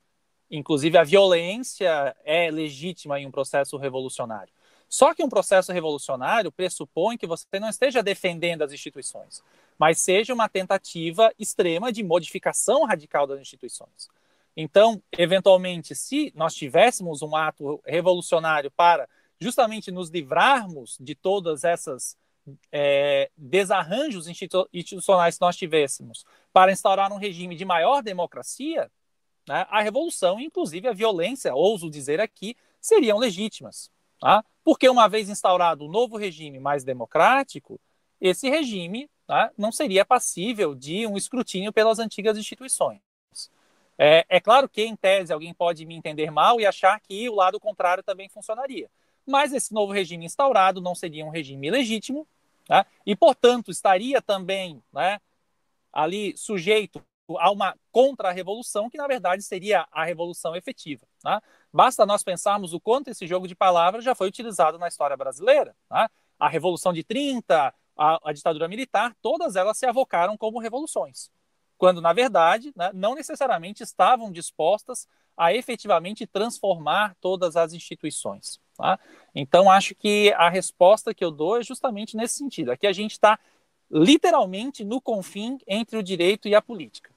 Inclusive, a violência é legítima em um processo revolucionário. Só que um processo revolucionário pressupõe que você não esteja defendendo as instituições, mas seja uma tentativa extrema de modificação radical das instituições. Então, eventualmente, se nós tivéssemos um ato revolucionário para justamente nos livrarmos de todas essas desarranjos institucionais que nós tivéssemos para instaurar um regime de maior democracia, né, a revolução, inclusive a violência, ouso dizer aqui, seriam legítimas. Tá? Porque uma vez instaurado um novo regime mais democrático, esse regime, tá, não seria passível de um escrutínio pelas antigas instituições. É claro que, em tese, alguém pode me entender mal e achar que o lado contrário também funcionaria. mas esse novo regime instaurado não seria um regime legítimo, né? E, portanto, estaria também, né, ali sujeito a uma contra-revolução, que na verdade seria a revolução efetiva. Né? Basta nós pensarmos o quanto esse jogo de palavras já foi utilizado na história brasileira. Né? A Revolução de 30, a ditadura militar, todas elas se avocaram como revoluções, quando na verdade, né, não necessariamente estavam dispostas a efetivamente transformar todas as instituições. Tá? Então acho que a resposta que eu dou é justamente nesse sentido. Aqui a gente está literalmente no confim entre o direito e a política.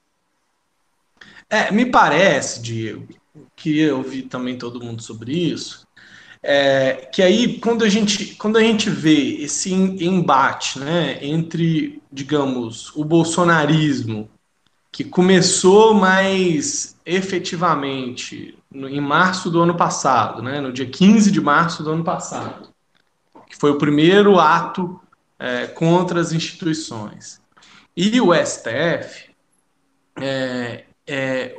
Me parece, Diego, queria ouvir também todo mundo sobre isso, que aí quando a gente vê esse embate, né, entre, digamos, o bolsonarismo, que começou mais efetivamente em março do ano passado, né, no dia 15 de março do ano passado, que foi o primeiro ato contra as instituições, e o STF,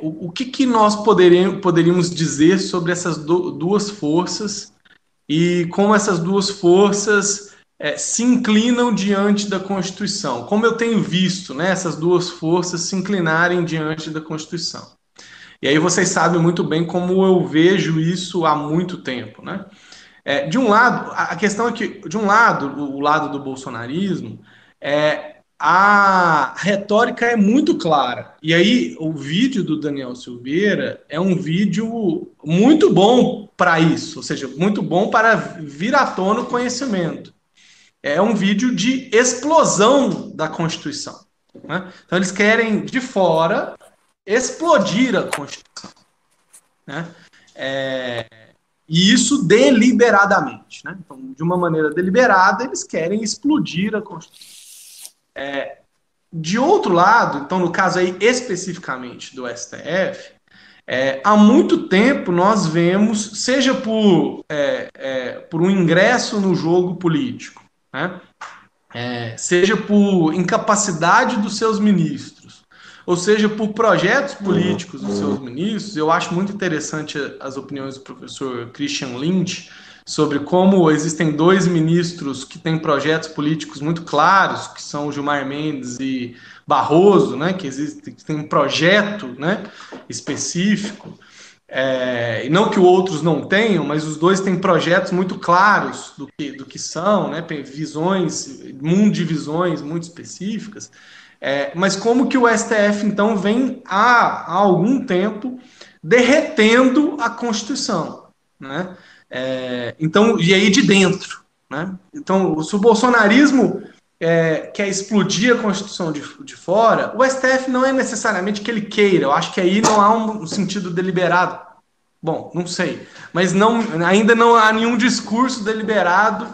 o que nós poderíamos dizer sobre essas duas forças e como essas duas forças se inclinam diante da Constituição? Como eu tenho visto, né, essas duas forças se inclinarem diante da Constituição. E aí vocês sabem muito bem como eu vejo isso há muito tempo, né? De um lado, a questão é que, de um lado, o lado do bolsonarismo, a retórica é muito clara. E aí, o vídeo do Daniel Silveira é um vídeo muito bom para isso, ou seja, muito bom para vir à tona o conhecimento. É um vídeo de explosão da Constituição. Né? Então, eles querem, de fora, explodir a Constituição. Né? E isso deliberadamente. Né? Então, de uma maneira deliberada, eles querem explodir a Constituição. De outro lado, então, no caso aí especificamente do STF, há muito tempo nós vemos, seja por um ingresso no jogo político, né? Seja por incapacidade dos seus ministros, ou seja por projetos políticos dos seus ministros. Eu acho muito interessante as opiniões do professor Christian Lynch sobre como existem dois ministros que têm projetos políticos muito claros, que são Gilmar Mendes e Barroso, né, que tem um projeto, né, específico, e não que outros não tenham, mas os dois têm projetos muito claros do que são, né, visões, visões muito específicas, mas como que o STF, então, vem há algum tempo derretendo a Constituição, né? Então, e aí de dentro, né? Então, se o bolsonarismo quer explodir a Constituição de fora, o STF não é necessariamente que ele queira. Eu acho que aí não há um sentido deliberado. Bom, não sei. Mas ainda não há nenhum discurso deliberado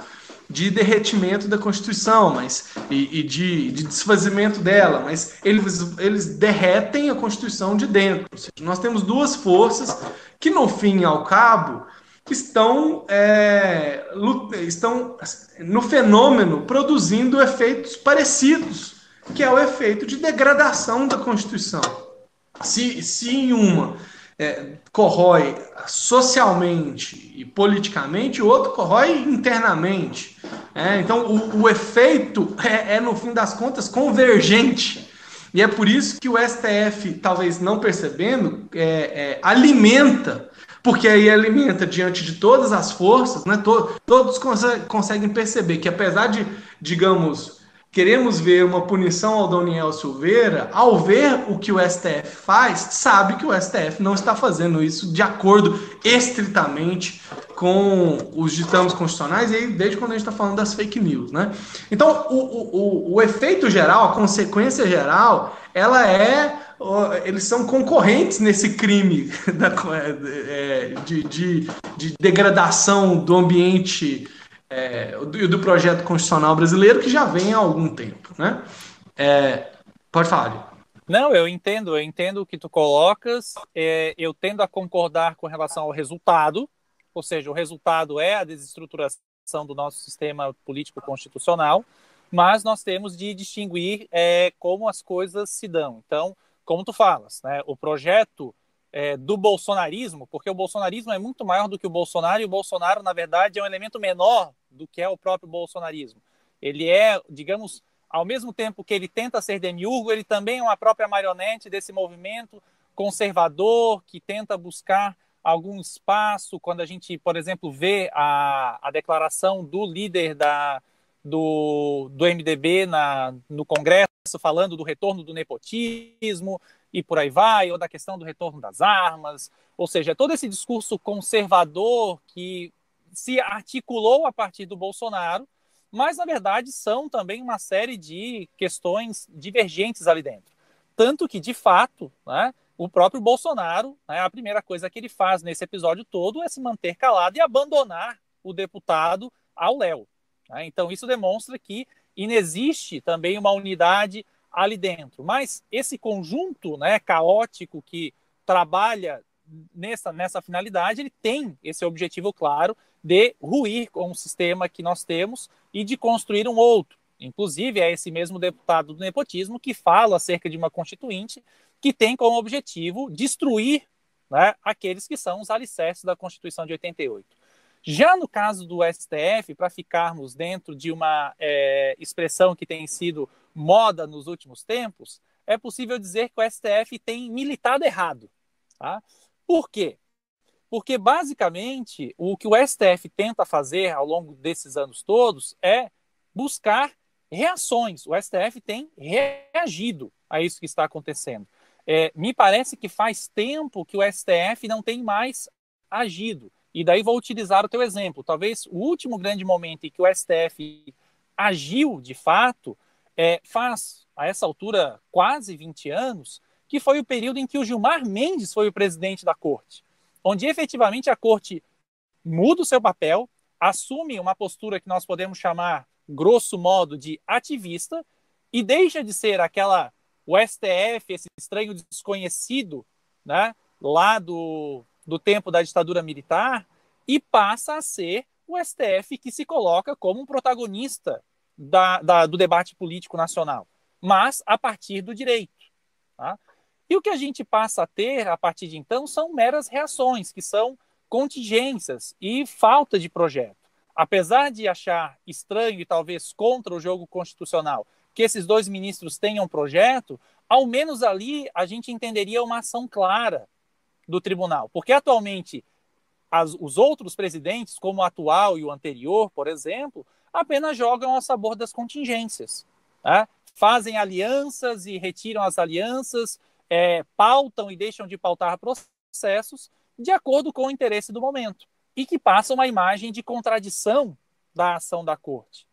de derretimento da Constituição, e de desfazimento dela, mas eles derretem a Constituição de dentro. Ou seja, nós temos duas forças que, no fim e ao cabo, estão no fenômeno produzindo efeitos parecidos, que é o efeito de degradação da Constituição. Se em uma corrói socialmente e politicamente, o outro corrói internamente. Então, o efeito no fim das contas, convergente. E é por isso que o STF, talvez não percebendo, alimenta, porque aí alimenta diante de todas as forças, né? Todos conseguem perceber que, apesar de, digamos, queremos ver uma punição ao Daniel Silveira, ao ver o que o STF faz, sabe que o STF não está fazendo isso de acordo estritamente com os ditames constitucionais, e aí desde quando a gente está falando das fake news, né? Então, o efeito geral, a consequência geral, eles são concorrentes nesse crime de degradação do ambiente do projeto constitucional brasileiro, que já vem há algum tempo, né? Pode falar, Diego.
Não, eu entendo o que tu colocas, eu tendo a concordar com relação ao resultado, ou seja, o resultado é a desestruturação do nosso sistema político constitucional, mas nós temos de distinguir como as coisas se dão. Então, como tu falas, né, o projeto do bolsonarismo, porque o bolsonarismo é muito maior do que o Bolsonaro, e o Bolsonaro, na verdade, é um elemento menor do que é o próprio bolsonarismo. Ele é, digamos, ao mesmo tempo que ele tenta ser demiurgo, ele também é uma própria marionete desse movimento conservador que tenta buscar algum espaço. Quando a gente, por exemplo, vê a declaração do líder do MDB no Congresso falando do retorno do nepotismo e por aí vai, ou da questão do retorno das armas, ou seja, todo esse discurso conservador que se articulou a partir do Bolsonaro, mas na verdade são também uma série de questões divergentes ali dentro. Tanto que, de fato, né, o próprio Bolsonaro, né, a primeira coisa que ele faz nesse episódio todo é se manter calado e abandonar o deputado ao léu. Né? Então isso demonstra que inexiste também uma unidade ali dentro. Mas esse conjunto, né, caótico que trabalha nessa finalidade, ele tem esse objetivo claro de ruir com o sistema que nós temos e de construir um outro. Inclusive, é esse mesmo deputado do nepotismo que fala acerca de uma constituinte que tem como objetivo destruir, né, aqueles que são os alicerces da Constituição de 88. Já no caso do STF, para ficarmos dentro de uma expressão que tem sido moda nos últimos tempos, é possível dizer que o STF tem militado errado. Tá? Por quê? Porque, basicamente, o que o STF tenta fazer ao longo desses anos todos é buscar reações. O STF tem reagido a isso que está acontecendo. Me parece que faz tempo que o STF não tem mais agido. E daí vou utilizar o teu exemplo. Talvez o último grande momento em que o STF agiu de fato faz, a essa altura, quase 20 anos, que foi o período em que o Gilmar Mendes foi o presidente da corte, onde efetivamente a corte muda o seu papel, assume uma postura que nós podemos chamar, grosso modo, de ativista, e deixa de ser o STF, esse estranho desconhecido, né, lá do tempo da ditadura militar, e passa a ser o STF que se coloca como um protagonista do debate político nacional, mas a partir do direito. Tá? E o que a gente passa a ter a partir de então são meras reações, que são contingências e falta de projeto. Apesar de achar estranho e talvez contra o jogo constitucional que esses dois ministros tenham projeto, ao menos ali a gente entenderia uma ação clara do tribunal. Porque atualmente os outros presidentes, como o atual e o anterior, por exemplo, apenas jogam ao sabor das contingências. Tá? Fazem alianças e retiram as alianças, pautam e deixam de pautar processos de acordo com o interesse do momento, e que passam uma imagem de contradição da ação da corte.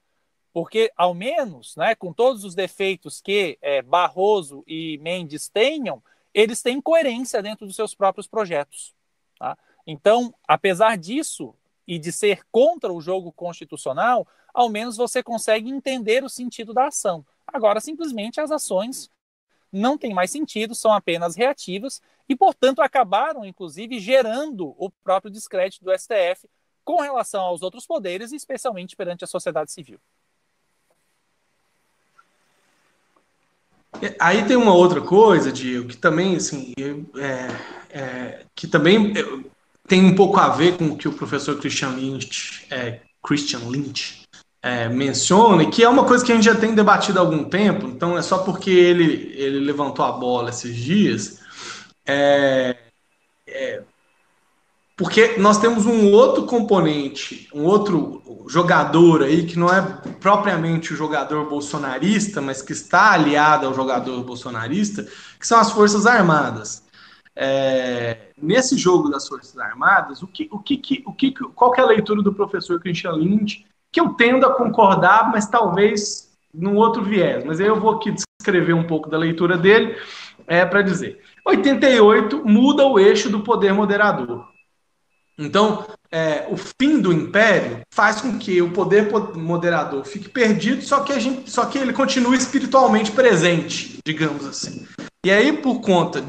Porque, ao menos, né, com todos os defeitos que Barroso e Mendes tenham, eles têm coerência dentro dos seus próprios projetos. Tá? Então, apesar disso, e de ser contra o jogo constitucional, ao menos você consegue entender o sentido da ação. Agora, simplesmente, as ações não têm mais sentido, são apenas reativas e, portanto, acabaram, inclusive, gerando o próprio descrédito do STF com relação aos outros poderes, especialmente perante a sociedade civil.
Aí tem uma outra coisa, Diego, que também, assim, que também tem um pouco a ver com o que o professor Christian Lynch menciona, e que é uma coisa que a gente já tem debatido há algum tempo, então é só porque ele levantou a bola esses dias, porque nós temos um outro componente, um outro jogador aí, que não é propriamente o jogador bolsonarista, mas que está aliado ao jogador bolsonarista, que são as Forças Armadas. Nesse jogo das Forças Armadas, qual que é a leitura do professor Christian Lynch, que eu tendo a concordar, mas talvez num outro viés. Mas aí eu vou aqui descrever um pouco da leitura dele para dizer. 88 muda o eixo do poder moderador. Então, o fim do império faz com que o poder moderador fique perdido, só que ele continue espiritualmente presente, digamos assim. E aí, por conta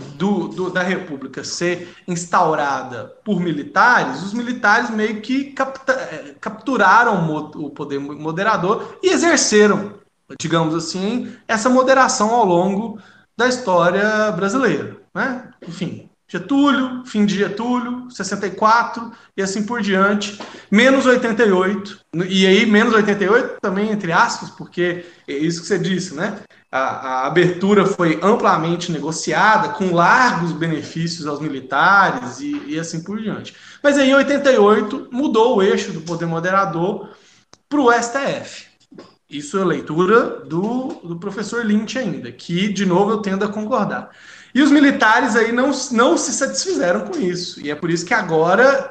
da República ser instaurada por militares, os militares meio que capturaram o poder moderador e exerceram, digamos assim, essa moderação ao longo da história brasileira. Né? Enfim, Getúlio, fim de Getúlio, 64 e assim por diante, menos 88, e aí menos 88 também entre aspas, porque é isso que você disse, né? A abertura foi amplamente negociada, com largos benefícios aos militares e assim por diante. Mas aí em 88 mudou o eixo do poder moderador para o STF. Isso é leitura do professor Lynch ainda, que, de novo, eu tendo a concordar. E os militares aí não se satisfizeram com isso. E é por isso que agora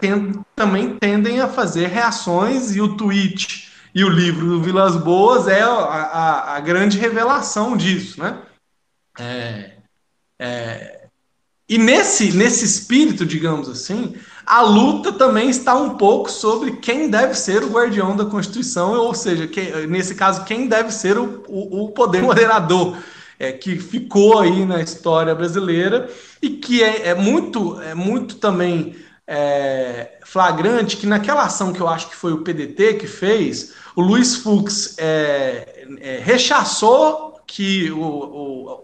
também tendem a fazer reações, e o tweet e o livro do Vilas Boas é a grande revelação disso, né? E nesse espírito, digamos assim, a luta também está um pouco sobre quem deve ser o guardião da Constituição, ou seja, nesse caso, quem deve ser o poder moderador, que ficou aí na história brasileira e que é muito também flagrante que naquela ação que eu acho que foi o PDT que fez, o Luiz Fux rechaçou que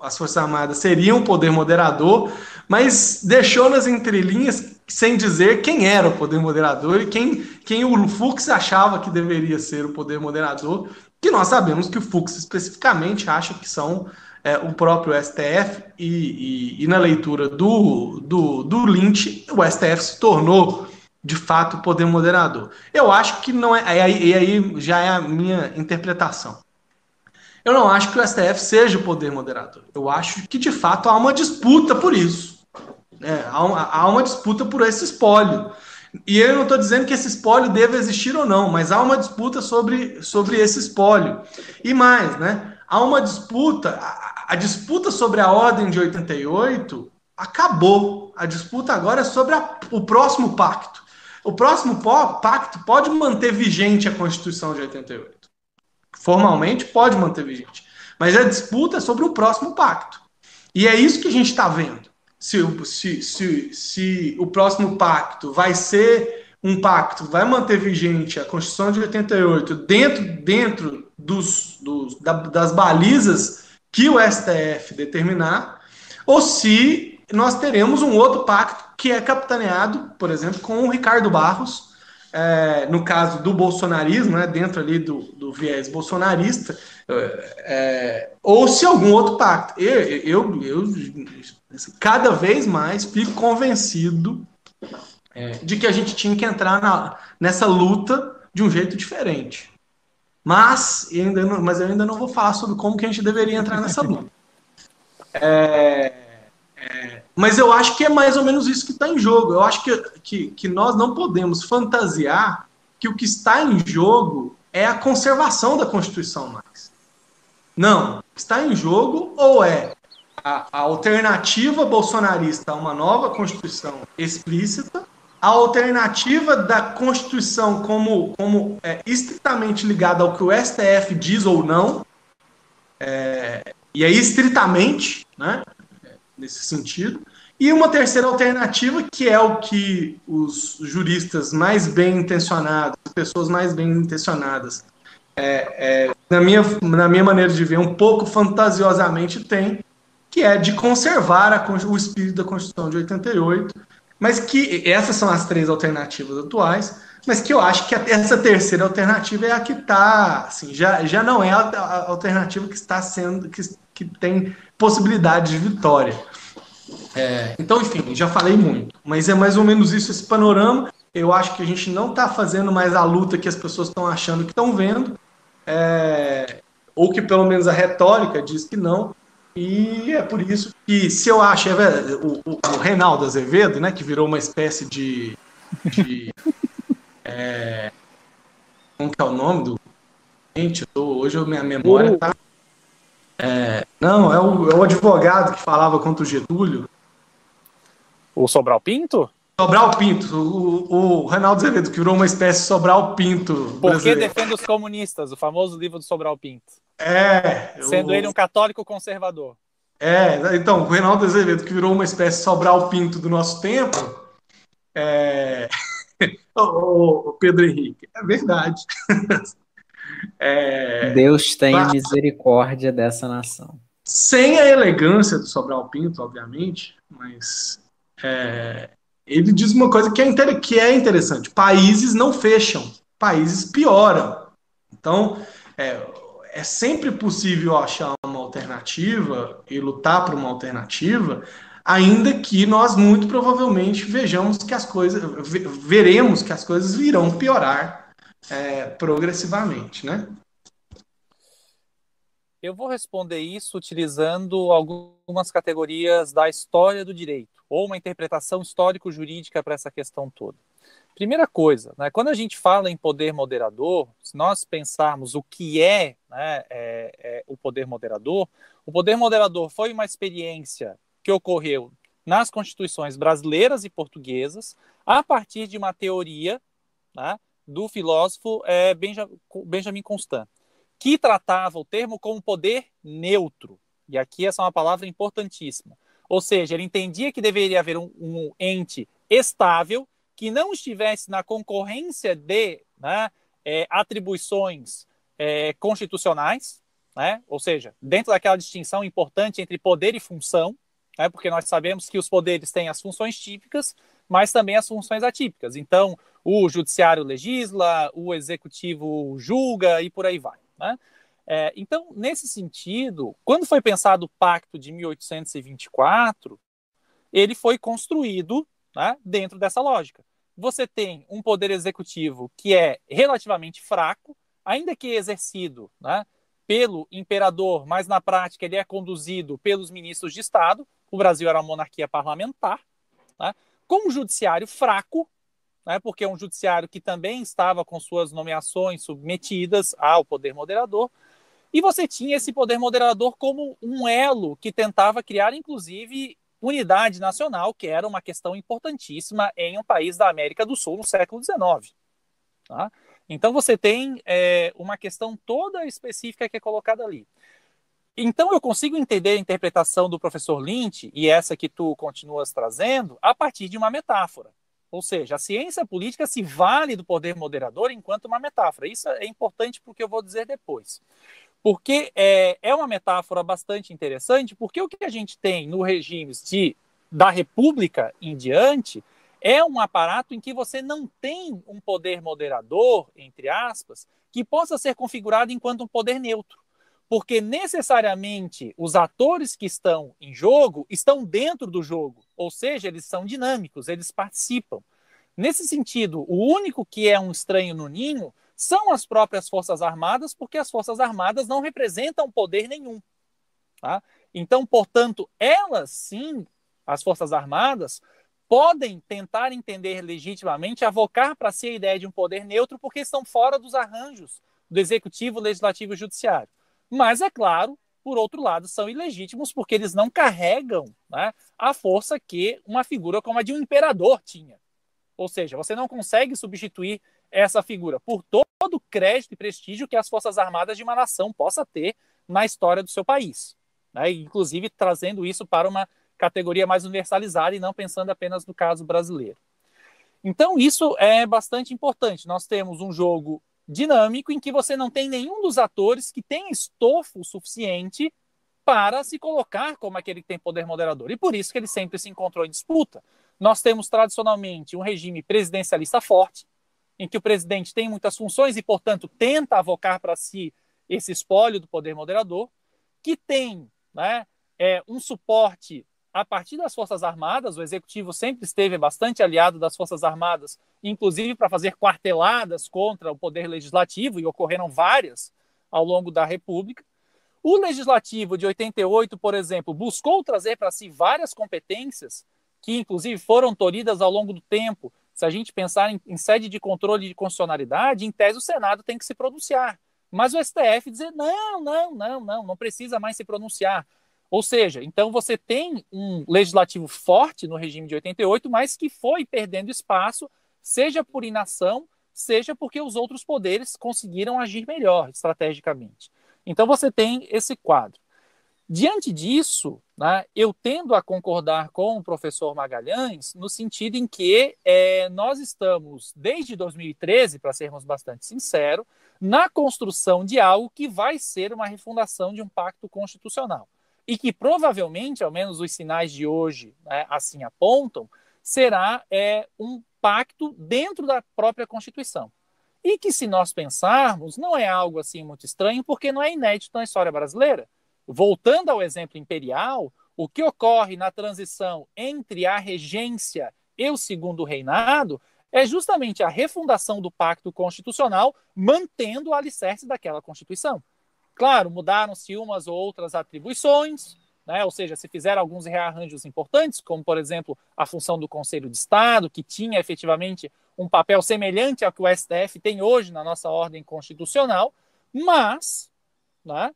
as Forças Armadas seriam o poder moderador, mas deixou nas entrelinhas sem dizer quem era o poder moderador e quem o Fux achava que deveria ser o poder moderador, que nós sabemos que o Fux especificamente acha que são o próprio STF, e na leitura do Lynch, o STF se tornou, de fato, o poder moderador. Eu acho que não é, e aí já é a minha interpretação. Eu não acho que o STF seja o poder moderador. Eu acho que, de fato, há uma disputa por isso. Há uma disputa por esse espólio. E eu não estou dizendo que esse espólio deva existir ou não, mas há uma disputa sobre esse espólio. E mais, né? Há uma disputa, a disputa sobre a ordem de 88 acabou. A disputa agora é sobre o próximo pacto. O próximo pacto pode manter vigente a Constituição de 88. Formalmente pode manter vigente. Mas a disputa é sobre o próximo pacto. E é isso que a gente está vendo. Se o próximo pacto vai ser um pacto, vai manter vigente a Constituição de 88 dentro das balizas que o STF determinar, ou se nós teremos um outro pacto que é capitaneado, por exemplo, com o Ricardo Barros, no caso do bolsonarismo, né, dentro ali do viés bolsonarista, ou se algum outro pacto. Eu cada vez mais fico convencido de que a gente tinha que entrar nessa luta de um jeito diferente. Mas eu ainda não vou falar sobre como que a gente deveria entrar nessa luta. Mas eu acho que é mais ou menos isso que está em jogo. Eu acho que nós não podemos fantasiar que o que está em jogo é a conservação da Constituição mais. Não. Está em jogo ou é a alternativa bolsonarista a uma nova Constituição explícita, a alternativa da Constituição como estritamente ligada ao que o STF diz ou não, e aí estritamente, né, nesse sentido, e uma terceira alternativa, que é o que os juristas mais bem intencionados, pessoas mais bem intencionadas, na minha maneira de ver, um pouco fantasiosamente tem, que é de conservar o espírito da Constituição de 88, mas que essas são as três alternativas atuais, mas que eu acho que essa terceira alternativa é a que está, assim, já não é a alternativa que está sendo, que tem possibilidade de vitória. Então, enfim, já falei muito, mas é mais ou menos isso, esse panorama. Eu acho que a gente não está fazendo mais a luta que as pessoas estão achando que estão vendo, ou que pelo menos a retórica diz que não. E é por isso que, se eu acho, o Reinaldo Azevedo, né, que virou uma espécie de como que é o nome do... Gente, hoje a minha memória tá... Não, é o advogado que falava contra o Getúlio.
O Sobral Pinto?
Sobral Pinto, o Reinaldo Azevedo, que virou uma espécie de Sobral Pinto
Por
brasileiro.
que defende os comunistas? O famoso livro do Sobral Pinto.
Sendo
ele um católico conservador.
Então, o Reinaldo Azevedo, que virou uma espécie de Sobral Pinto do nosso tempo, o Pedro Henrique, é verdade.
Deus tenha misericórdia dessa nação.
Sem a elegância do Sobral Pinto, obviamente, mas ele diz uma coisa que é interessante: países não fecham, países pioram. Então, é sempre possível achar uma alternativa e lutar por uma alternativa, ainda que nós muito provavelmente veremos que as coisas virão piorar progressivamente, né?
Eu vou responder isso utilizando algumas categorias da história do direito, ou uma interpretação histórico-jurídica para essa questão toda. Primeira coisa, né, quando a gente fala em poder moderador, se nós pensarmos o que o poder moderador foi uma experiência que ocorreu nas constituições brasileiras e portuguesas a partir de uma teoria, né, do filósofo Benjamin Constant, que tratava o termo como poder neutro. E aqui essa é uma palavra importantíssima. Ou seja, ele entendia que deveria haver um ente estável que não estivesse na concorrência de atribuições constitucionais, né? Ou seja, dentro daquela distinção importante entre poder e função, né? Porque nós sabemos que os poderes têm as funções típicas, mas também as funções atípicas. Então, o judiciário legisla, o executivo julga e por aí vai, né? Então, nesse sentido, quando foi pensado o Pacto de 1824, ele foi construído, né, dentro dessa lógica. Você tem um poder executivo que é relativamente fraco, ainda que exercido, né, pelo imperador, mas na prática ele é conduzido pelos ministros de Estado. O Brasil era uma monarquia parlamentar, né, com um judiciário fraco, né, porque é um judiciário que também estava com suas nomeações submetidas ao poder moderador. E você tinha esse poder moderador como um elo que tentava criar, inclusive, unidade nacional, que era uma questão importantíssima em um país da América do Sul no século XIX. Tá? Então você tem uma questão toda específica que é colocada ali. Então eu consigo entender a interpretação do professor Lynch, e essa que tu continuas trazendo, a partir de uma metáfora. Ou seja, a ciência política se vale do poder moderador enquanto uma metáfora. Isso é importante porque eu vou dizer depois. Porque é uma metáfora bastante interessante, porque o que a gente tem no regime da República em diante é um aparato em que você não tem um poder moderador, entre aspas, que possa ser configurado enquanto um poder neutro. Porque necessariamente os atores que estão em jogo estão dentro do jogo, ou seja, eles são dinâmicos, eles participam. Nesse sentido, o único que é um estranho no ninho são as próprias Forças Armadas, porque as Forças Armadas não representam poder nenhum. Tá? Então, portanto, elas sim, as Forças Armadas, podem tentar entender legitimamente, avocar para si a ideia de um poder neutro, porque estão fora dos arranjos do Executivo, Legislativo e Judiciário. Mas, é claro, por outro lado, são ilegítimos porque eles não carregam, né, a força que uma figura como a de um imperador tinha. Ou seja, você não consegue substituir essa figura por todo o crédito e prestígio que as Forças Armadas de uma nação possa ter na história do seu país, né? Inclusive trazendo isso para uma categoria mais universalizada e não pensando apenas no caso brasileiro. Então isso é bastante importante. Nós temos um jogo dinâmico em que você não tem nenhum dos atores que tem estofo suficiente para se colocar como aquele que tem poder moderador. E por isso que ele sempre se encontrou em disputa. Nós temos tradicionalmente um regime presidencialista forte, em que o presidente tem muitas funções e, portanto, tenta avocar para si esse espólio do poder moderador, que tem, né, um suporte a partir das Forças Armadas. O Executivo sempre esteve bastante aliado das Forças Armadas, inclusive para fazer quarteladas contra o Poder Legislativo, e ocorreram várias ao longo da República. O Legislativo de 88, por exemplo, buscou trazer para si várias competências que, inclusive, foram tolhidas ao longo do tempo. Se a gente pensar em sede de controle de constitucionalidade, em tese o Senado tem que se pronunciar. Mas o STF dizer, não precisa mais se pronunciar. Ou seja, então você tem um legislativo forte no regime de 88, mas que foi perdendo espaço, seja por inação, seja porque os outros poderes conseguiram agir melhor estrategicamente. Então você tem esse quadro. Diante disso, né, eu tendo a concordar com o professor Magalhães no sentido em que nós estamos, desde 2013, para sermos bastante sinceros, na construção de algo que vai ser uma refundação de um pacto constitucional. e que provavelmente, ao menos os sinais de hoje, né, assim apontam, será um pacto dentro da própria Constituição. E que, se nós pensarmos, não é algo assim muito estranho, porque não é inédito na história brasileira. Voltando ao exemplo imperial, o que ocorre na transição entre a regência e o segundo reinado é justamente a refundação do pacto constitucional, mantendo o alicerce daquela Constituição. Claro, mudaram-se umas ou outras atribuições, né? Ou seja, se fizeram alguns rearranjos importantes, como, por exemplo, a função do Conselho de Estado, que tinha efetivamente um papel semelhante ao que o STF tem hoje na nossa ordem constitucional, mas, né,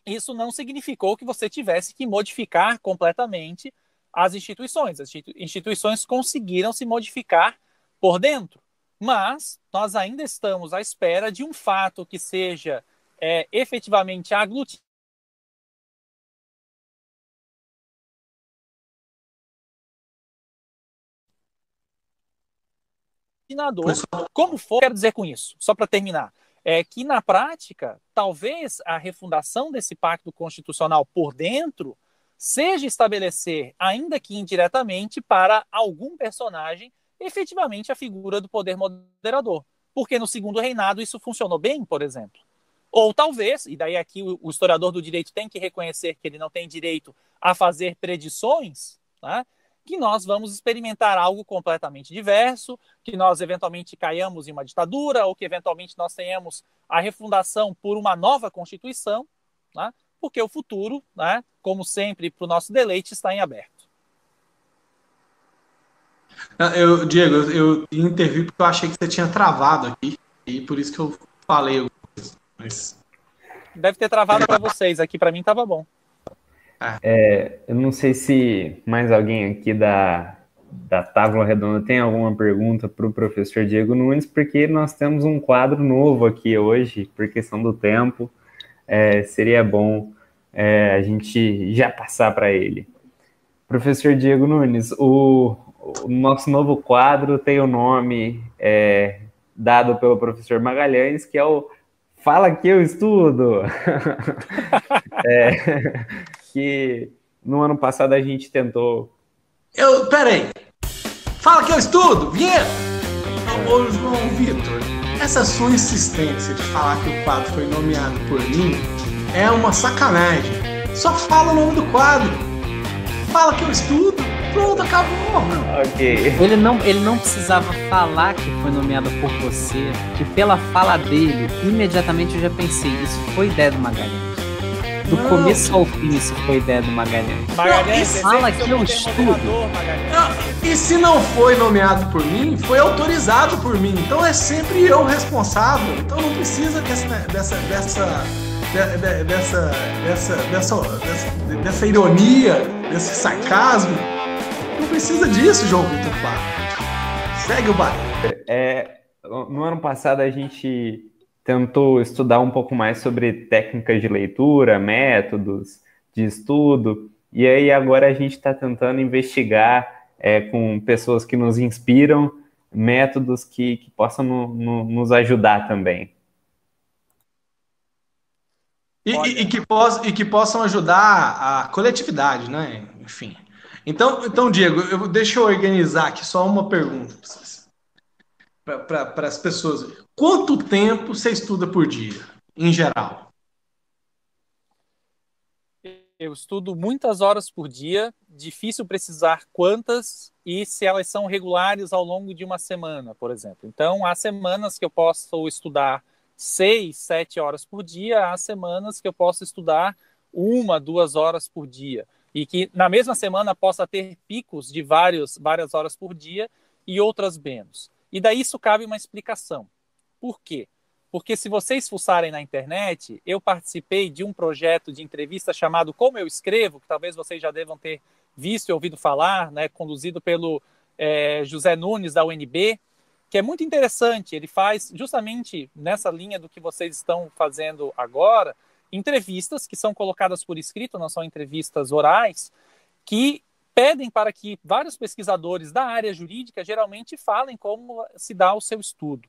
isso não significou que você tivesse que modificar completamente as instituições. As instituições conseguiram se modificar por dentro, mas nós ainda estamos à espera de um fato que seja efetivamente aglutinador, como for, quero dizer com isso, só para terminar, que na prática, talvez a refundação desse pacto constitucional por dentro seja estabelecer, ainda que indiretamente, para algum personagem, efetivamente a figura do poder moderador. Porque no segundo reinado isso funcionou bem, por exemplo. Ou talvez, e daí aqui o historiador do direito tem que reconhecer que ele não tem direito a fazer predições, né? Que nós vamos experimentar algo completamente diverso, que nós eventualmente caiamos em uma ditadura, ou que eventualmente nós tenhamos a refundação por uma nova Constituição, né? Porque o futuro, né, como sempre, para o nosso deleite, está em aberto.
Diego, eu intervi porque eu achei que você tinha travado aqui, e por isso que eu falei alguma coisa. Mas...
Deve ter travado para vocês, aqui para mim estava bom.
Eu não sei se mais alguém aqui da Távola Redonda tem alguma pergunta para o professor Diego Nunes, porque nós temos um quadro novo aqui hoje, por questão do tempo. Seria bom a gente já passar para ele. Professor Diego Nunes, o nosso novo quadro tem o nome dado pelo professor Magalhães, que é o Fala que eu estudo! Que no ano passado a gente tentou...
Peraí! Fala que eu estudo! Vinheta! Ô, João Vitor, essa sua insistência de falar que o quadro foi nomeado por mim é uma sacanagem. Só fala o nome do quadro. Fala que eu estudo. Pronto, acabou.
Ok.
Ele não precisava falar que foi nomeado por você, que pela fala dele, imediatamente eu já pensei, isso foi ideia do Magalhães. Do começo ao fim, isso foi ideia do Magalhães.
Magalhães,
fala que eu estudo.
E se não foi nomeado por mim, foi autorizado por mim. Então é sempre eu responsável. Então não precisa dessa ironia, desse sarcasmo. Não precisa disso, João Vitor Flávio. Segue o baile.
No ano passado a gente tentou estudar um pouco mais sobre técnicas de leitura, métodos de estudo, e aí agora a gente está tentando investigar com pessoas que nos inspiram, métodos que possam nos ajudar também.
E que possam ajudar a coletividade, né? Enfim. Então, Diego, deixa eu organizar aqui só uma pergunta para as pessoas. Quanto tempo você estuda por dia, em geral?
Eu estudo muitas horas por dia, difícil precisar quantas e se elas são regulares ao longo de uma semana, por exemplo. Então, há semanas que eu posso estudar 6, 7 horas por dia, há semanas que eu posso estudar 1, 2 horas por dia. E que na mesma semana possa ter picos de várias horas por dia e outras menos. E daí isso cabe uma explicação. Por quê? Porque se vocês fuçarem na internet, eu participei de um projeto de entrevista chamado Como Eu Escrevo, que talvez vocês já devam ter visto e ouvido falar, né, conduzido pelo José Nunes, da UNB, que é muito interessante. Ele faz justamente nessa linha do que vocês estão fazendo agora, entrevistas que são colocadas por escrito, não são entrevistas orais, que pedem para que vários pesquisadores da área jurídica geralmente falem como se dá o seu estudo.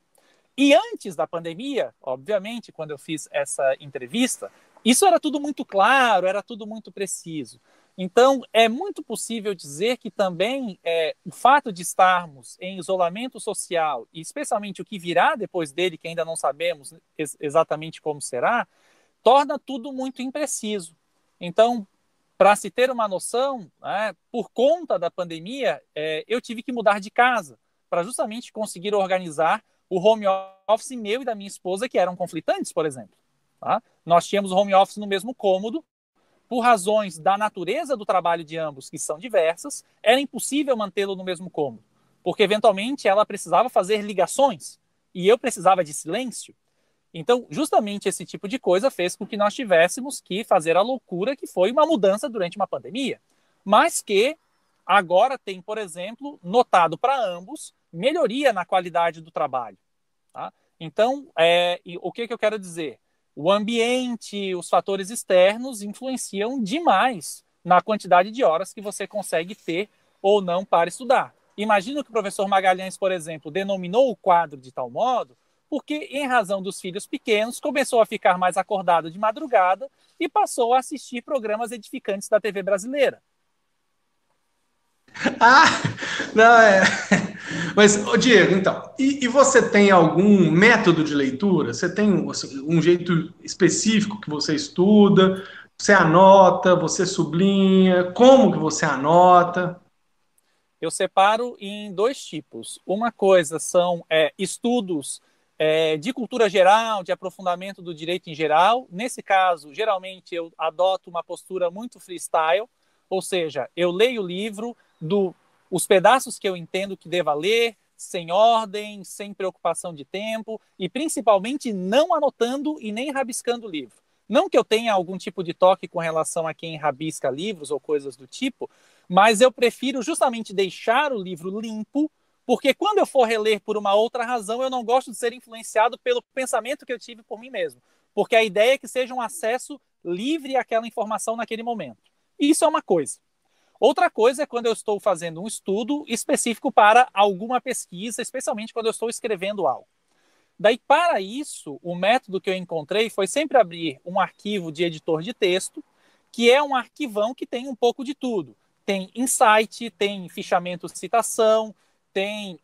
E antes da pandemia, obviamente, quando eu fiz essa entrevista, Isso era tudo muito claro, era tudo muito preciso. Então, é muito possível dizer que também o fato de estarmos em isolamento social, e especialmente o que virá depois dele, que ainda não sabemos exatamente como será, torna tudo muito impreciso. Então, para se ter uma noção, né, por conta da pandemia, eu tive que mudar de casa para justamente conseguir organizar o home office meu e da minha esposa, que eram conflitantes, por exemplo. Tá? Nós tínhamos o home office no mesmo cômodo, por razões da natureza do trabalho de ambos, que são diversas, era impossível mantê-lo no mesmo cômodo, porque eventualmente ela precisava fazer ligações e eu precisava de silêncio. Então, justamente esse tipo de coisa fez com que nós tivéssemos que fazer a loucura que foi uma mudança durante uma pandemia, mas que agora tem, por exemplo, notado para ambos melhoria na qualidade do trabalho. Tá? Então, o que eu quero dizer? O ambiente, os fatores externos influenciam demais na quantidade de horas que você consegue ter ou não para estudar. Imagino que o professor Magalhães, por exemplo, denominou o quadro de tal modo porque, em razão dos filhos pequenos, começou a ficar mais acordado de madrugada e passou a assistir programas edificantes da TV brasileira.
Ah, não, Mas, Diego, então, e você tem algum método de leitura? Você tem um jeito específico que você estuda? Você anota, você sublinha? Como que você anota?
Eu separo em dois tipos. Uma coisa são estudos de cultura geral, de aprofundamento do direito em geral. Nesse caso, geralmente eu adoto uma postura muito freestyle, ou seja, eu leio o livro, os pedaços que eu entendo que deva ler, sem ordem, sem preocupação de tempo, e principalmente não anotando e nem rabiscando o livro. Não que eu tenha algum tipo de toque com relação a quem rabisca livros ou coisas do tipo, mas eu prefiro justamente deixar o livro limpo, porque quando eu for reler por uma outra razão, eu não gosto de ser influenciado pelo pensamento que eu tive por mim mesmo, porque a ideia é que seja um acesso livre àquela informação naquele momento. Isso é uma coisa. Outra coisa é quando eu estou fazendo um estudo específico para alguma pesquisa, especialmente quando eu estou escrevendo algo. Daí, para isso, o método que eu encontrei foi sempre abrir um arquivo de editor de texto, que é um arquivão que tem um pouco de tudo. Tem insight, tem fichamento de citação, tem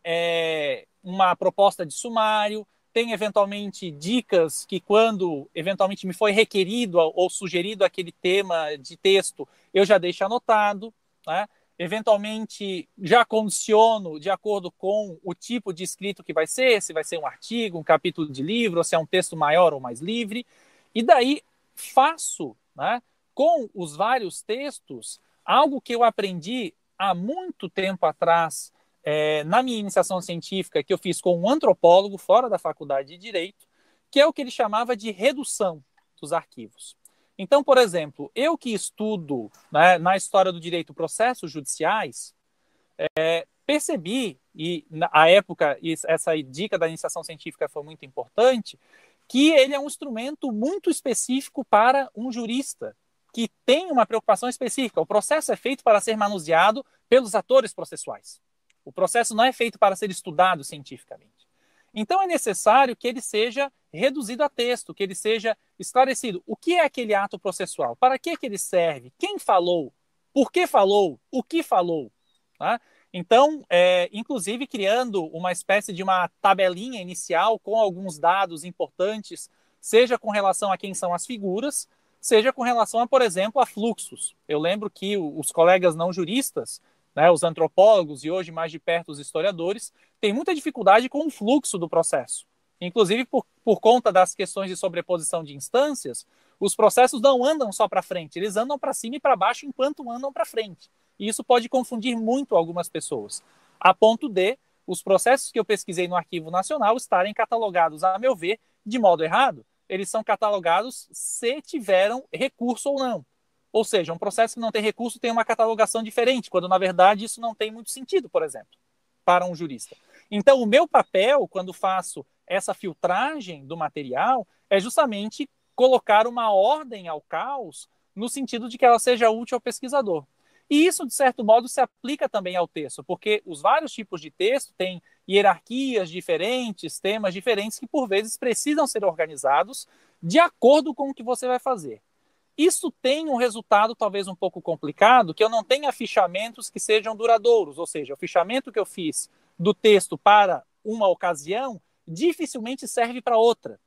uma proposta de sumário, tem eventualmente dicas que quando eventualmente me foi requerido ou sugerido aquele tema de texto, eu já deixo anotado, né? Eventualmente já condiciono de acordo com o tipo de escrito que vai ser, se vai ser um artigo, um capítulo de livro, ou se é um texto maior ou mais livre, e daí faço, né, com os vários textos algo que eu aprendi há muito tempo atrás na minha iniciação científica, que eu fiz com um antropólogo fora da faculdade de Direito, que é o que ele chamava de redução dos arquivos. Então, por exemplo, eu que estudo, né, na história do direito processos judiciais, percebi, e na época essa dica da iniciação científica foi muito importante, que ele é um instrumento muito específico para um jurista, que tem uma preocupação específica. O processo é feito para ser manuseado pelos atores processuais. O processo não é feito para ser estudado cientificamente. Então é necessário que ele seja reduzido a texto, que ele seja esclarecido. O que é aquele ato processual? Para que ele serve? Quem falou? Por que falou? O que falou? Tá? Então, inclusive criando uma espécie de uma tabelinha inicial com alguns dados importantes, seja com relação a quem são as figuras, seja com relação a, por exemplo, a fluxos. Eu lembro que os colegas não juristas, né, os antropólogos e hoje mais de perto os historiadores, têm muita dificuldade com o fluxo do processo. Inclusive por conta das questões de sobreposição de instâncias, os processos não andam só para frente, eles andam para cima e para baixo enquanto andam para frente. E isso pode confundir muito algumas pessoas, a ponto de os processos que eu pesquisei no Arquivo Nacional estarem catalogados, a meu ver, de modo errado. Eles são catalogados se tiveram recurso ou não. Ou seja, um processo que não tem recurso tem uma catalogação diferente, quando na verdade isso não tem muito sentido, por exemplo, para um jurista. Então, o meu papel, quando faço essa filtragem do material, é justamente colocar uma ordem ao caos no sentido de que ela seja útil ao pesquisador. E isso, de certo modo, se aplica também ao texto, porque os vários tipos de texto têm hierarquias diferentes, temas diferentes, que por vezes precisam ser organizados de acordo com o que você vai fazer. Isso tem um resultado talvez um pouco complicado, que eu não tenha fichamentos que sejam duradouros, ou seja, o fichamento que eu fiz do texto para uma ocasião dificilmente serve para outra.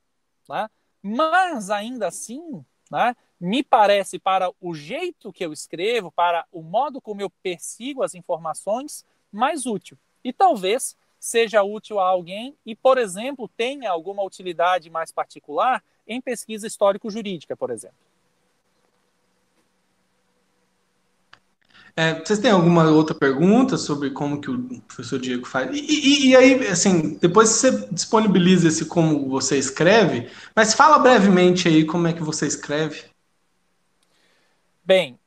Né? Mas, ainda assim, né, me parece, para o jeito que eu escrevo, para o modo como eu persigo as informações, mais útil. E talvez seja útil a alguém e, por exemplo, tenha alguma utilidade mais particular em pesquisa histórico-jurídica, por exemplo.
Vocês têm alguma outra pergunta sobre como que o professor Diego faz? E aí, assim, depois você disponibiliza esse como você escreve, mas fala brevemente aí como é que você escreve.
Bem,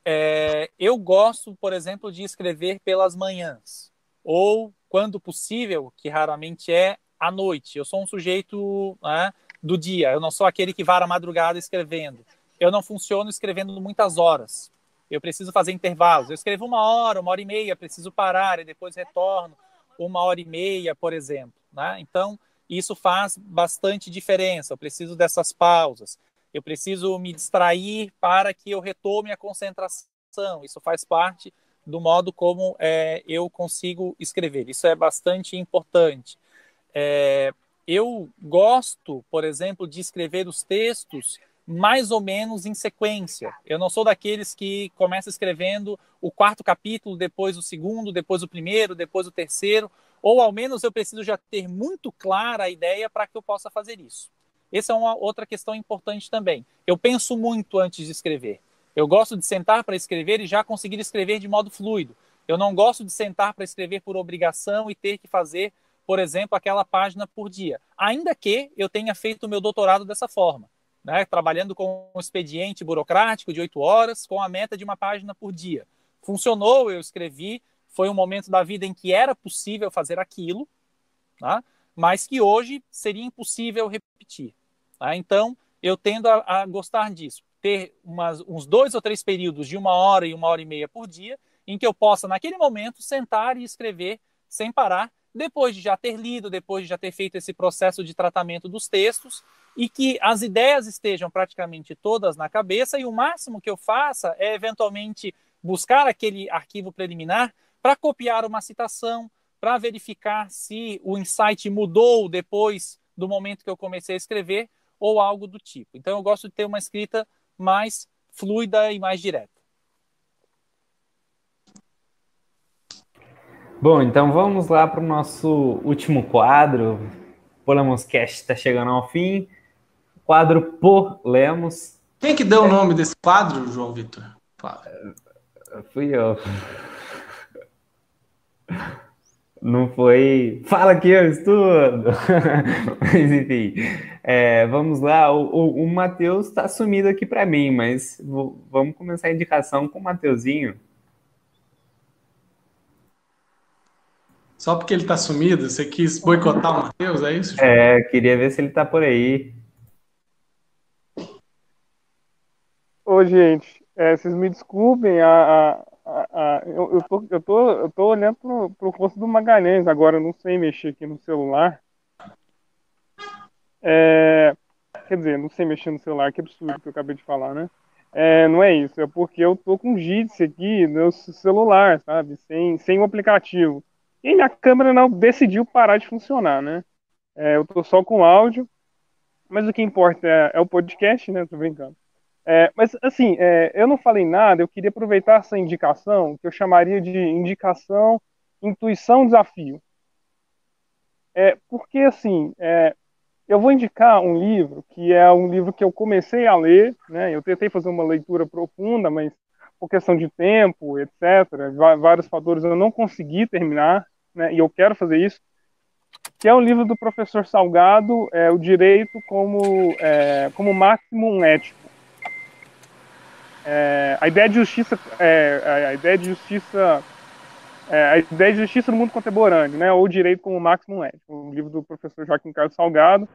eu gosto, por exemplo, de escrever pelas manhãs, ou, quando possível, que raramente é, à noite. Eu sou um sujeito, né, do dia, eu não sou aquele que vara a madrugada escrevendo. Eu não funciono escrevendo muitas horas. Eu preciso fazer intervalos. Eu escrevo 1 hora e meia, preciso parar e depois retorno 1 hora e meia, por exemplo. Né? Então, isso faz bastante diferença. Eu preciso dessas pausas. Eu preciso me distrair para que eu retome a concentração. Isso faz parte do modo como eu consigo escrever. Isso é bastante importante. Eu gosto, por exemplo, de escrever os textos mais ou menos em sequência. Eu não sou daqueles que começa escrevendo o 4º capítulo, depois o 2º, depois o 1º, depois o 3º, ou ao menos eu preciso já ter muito clara a ideia para que eu possa fazer isso. Essa é uma outra questão importante também. Eu penso muito antes de escrever. Eu gosto de sentar para escrever e já conseguir escrever de modo fluido. Eu não gosto de sentar para escrever por obrigação e ter que fazer, por exemplo, aquela página por dia. Ainda que eu tenha feito o meu doutorado dessa forma. Né, trabalhando com um expediente burocrático de 8 horas, com a meta de uma página por dia. Funcionou, eu escrevi, foi um momento da vida em que era possível fazer aquilo, tá? Mas que hoje seria impossível repetir. Tá? Então, eu tendo a gostar disso, ter uns 2 ou 3 períodos de 1 hora e 1 hora e meia por dia, em que eu possa, naquele momento, sentar e escrever sem parar, depois de já ter lido, depois de já ter feito esse processo de tratamento dos textos, e que as ideias estejam praticamente todas na cabeça, e o máximo que eu faça é, eventualmente, buscar aquele arquivo preliminar para copiar uma citação, para verificar se o insight mudou depois do momento que eu comecei a escrever, ou algo do tipo. Então, eu gosto de ter uma escrita mais fluida e mais direta.
Bom, então vamos lá para o nosso último quadro. O Polemoscast está chegando ao fim. Quadro por Lemos.
Quem que deu o nome desse quadro, João Vitor?
Fui eu. Não foi... Fala que eu estudo! Mas, enfim. Vamos lá. O Matheus está sumido aqui para mim, mas vamos começar a indicação com o Mateuzinho.
Só porque ele tá sumido? Você quis boicotar o Matheus, é isso?
Queria ver se ele tá por aí.
Ô, gente, vocês me desculpem, eu tô olhando pro rosto do Magalhães agora, eu não sei mexer aqui no celular. Quer dizer, não sei mexer no celular, que absurdo que eu acabei de falar, né? Não é isso, é porque eu tô com o Jitsi aqui no celular, sabe? Sem o aplicativo. E minha câmera não decidiu parar de funcionar, né? Eu tô só com áudio, mas o que importa é o podcast, né? Tô brincando. Mas, assim, eu não falei nada, eu queria aproveitar essa indicação, que eu chamaria de indicação, intuição, desafio. Porque, assim, eu vou indicar um livro, que é um livro que eu comecei a ler, né? Eu tentei fazer uma leitura profunda, mas por questão de tempo, etc., vários fatores, eu não consegui terminar, né? E eu quero fazer isso, que é um livro do professor Salgado, O Direito como Máximo Ético. A ideia de justiça, a ideia de justiça no mundo contemporâneo, né? Ou direito como máximo ético, um livro do professor Joaquim Carlos Salgado.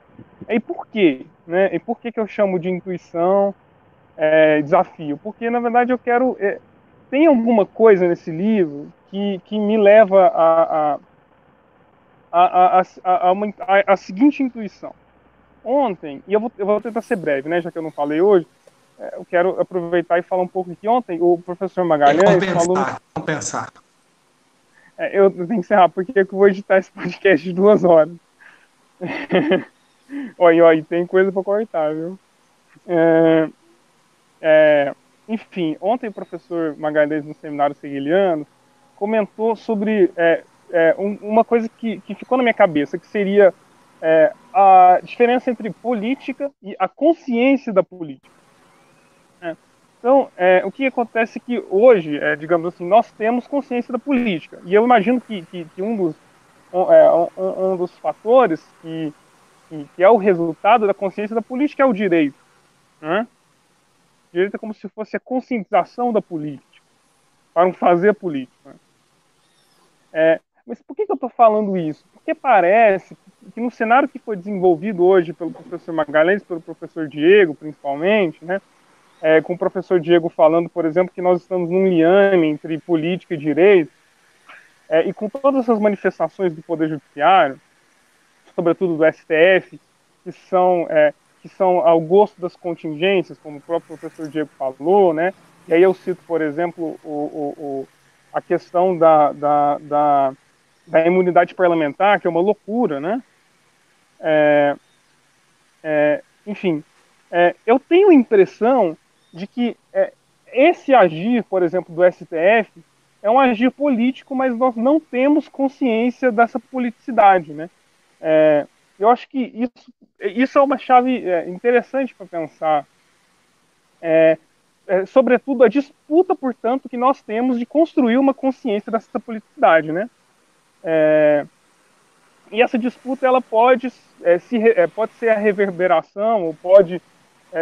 E por quê? Né? E por que eu chamo de intuição, desafio? Porque, na verdade, eu quero... tem alguma coisa nesse livro que me leva a seguinte intuição. Ontem, e eu vou tentar ser breve, né? Já que eu não falei hoje, eu quero aproveitar e falar um pouco aqui. Ontem, o professor Magalhães falou...
Compensar.
Eu tenho que encerrar, porque eu vou editar esse podcast de 2 horas. Olha, tem coisa para cortar, viu? Enfim, ontem o professor Magalhães, no seminário Seguiliano, comentou sobre uma coisa que ficou na minha cabeça, que seria a diferença entre política e a consciência da política. Então, o que acontece é que hoje, digamos assim, nós temos consciência da política. E eu imagino que um dos fatores que é o resultado da consciência da política é o direito. Né? O direito é como se fosse a conscientização da política, para um fazer político. Né? Mas por que eu estou falando isso? Porque parece que no cenário que foi desenvolvido hoje pelo professor Magalhães, pelo professor Diego, principalmente, né? Com o professor Diego falando, por exemplo, que nós estamos num liame entre política e direito, e com todas essas manifestações do Poder Judiciário, sobretudo do STF, que são ao gosto das contingências, como o próprio professor Diego falou, né? E aí eu cito, por exemplo, a questão da imunidade parlamentar, que é uma loucura, né? Enfim, eu tenho a impressão de que esse agir, por exemplo, do STF, é um agir político, mas nós não temos consciência dessa politicidade, né? Eu acho que isso é uma chave interessante para pensar. Sobretudo a disputa, portanto, que nós temos de construir uma consciência dessa politicidade, né? E essa disputa ela pode ser a reverberação, ou pode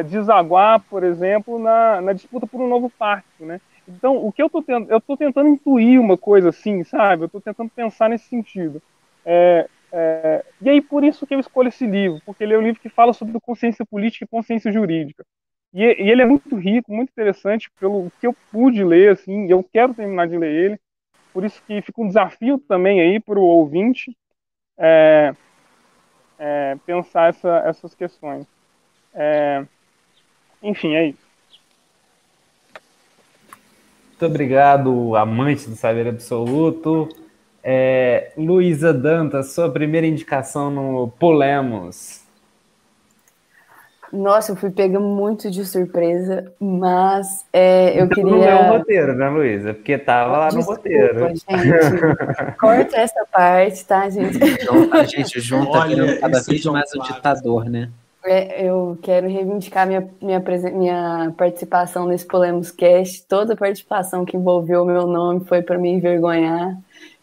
desaguar, por exemplo, na disputa por um novo pacto, né? Então, o que eu estou tentando intuir uma coisa assim, sabe? Eu estou tentando pensar nesse sentido. E aí, por isso que eu escolho esse livro, porque ele é um livro que fala sobre consciência política e consciência jurídica. E ele é muito rico, muito interessante, pelo que eu pude ler, assim, e eu quero terminar de ler ele. Por isso que fica um desafio também aí para o ouvinte pensar essas questões. Enfim, é isso.
Muito obrigado, amante do saber absoluto. Luísa Dantas, sua primeira indicação no Polemos.
Nossa, eu fui pega muito de surpresa, mas eu queria...
Não leu o roteiro, né, Luísa? Porque tava lá no roteiro.
Gente. Corta essa parte, tá, gente?
O João tá virando cada vez mais um ditador, né?
Eu quero reivindicar minha participação nesse Polemos Cast. Toda participação que envolveu o meu nome foi para me envergonhar,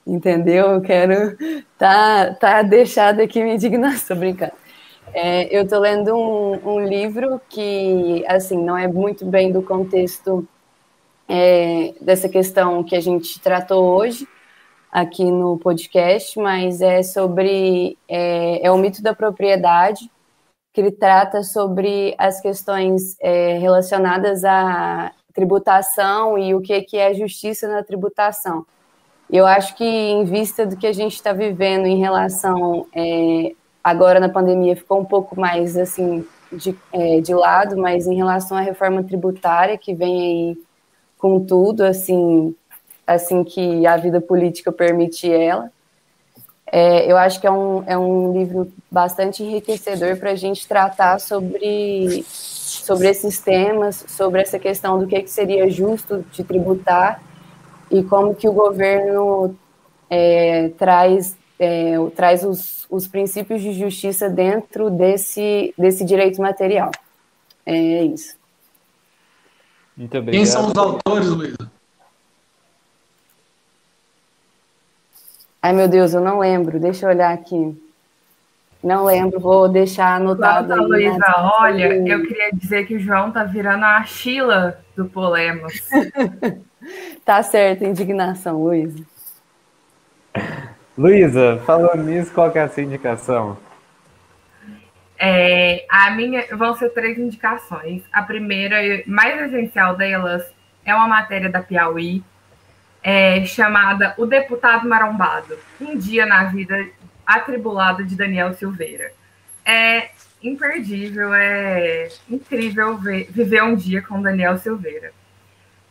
entendeu? Eu quero tá deixada aqui minha indignação, brincando. Eu estou lendo um livro que, assim, não é muito bem do contexto dessa questão que a gente tratou hoje aqui no podcast, mas é sobre o mito da propriedade, que ele trata sobre as questões relacionadas à tributação e o que é a justiça na tributação. Eu acho que, em vista do que a gente está vivendo em relação, agora na pandemia, ficou um pouco mais assim de lado, mas em relação à reforma tributária, que vem aí com tudo, assim que a vida política permite ela, eu acho que é um livro bastante enriquecedor para a gente tratar sobre esses temas, sobre essa questão do que seria justo de tributar e como que o governo traz os princípios de justiça dentro desse direito material. É isso.
Muito obrigado.
Quem são os autores, Luísa?
Ai, meu Deus, eu não lembro. Deixa eu olhar aqui. Não lembro, vou deixar anotado.
Luísa, olha, eu queria dizer que o João tá virando a Sheila do Polemos.
Tá certo, indignação, Luísa.
Luísa, falando nisso, qual que é a sua indicação?
A minha vão ser 3 indicações. A primeira, mais essencial delas, é uma matéria da Piauí, chamada O Deputado Marombado, um dia na vida atribulada de Daniel Silveira. imperdível, é incrível viver um dia com Daniel Silveira.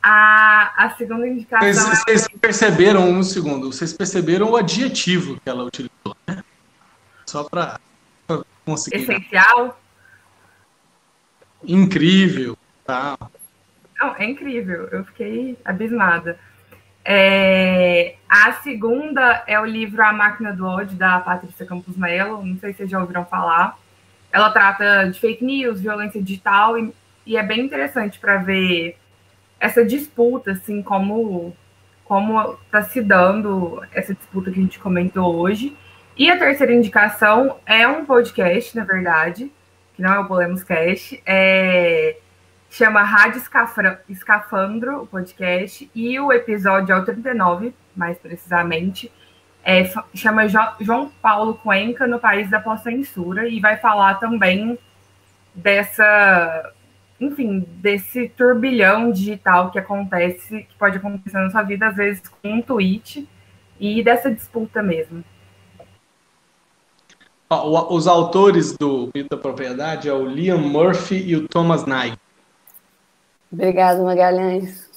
A segunda indicação
Vocês perceberam, um segundo, vocês perceberam o adjetivo que ela utilizou, né? Só para conseguir.
Essencial.
Incrível. Tá.
Não, é incrível, eu fiquei abismada. A segunda é o livro A Máquina do Ódio, da Patrícia Campos Melo, não sei se vocês já ouviram falar. Ela trata de fake news, violência digital, e é bem interessante para ver essa disputa, assim, como está se dando essa disputa que a gente comentou hoje. E a terceira indicação é um podcast, na verdade, que não é o Polemos Cast, chama Rádio Escafandro, o podcast, e o episódio é o 39, mais precisamente, chama João Paulo Cuenca no País da Pós-Censura, e vai falar também desse turbilhão digital que pode acontecer na sua vida, às vezes com um tweet, e dessa disputa mesmo.
Os autores do Mito da Propriedade é o Liam Murphy e o Thomas Nigel.
Obrigado, Magalhães.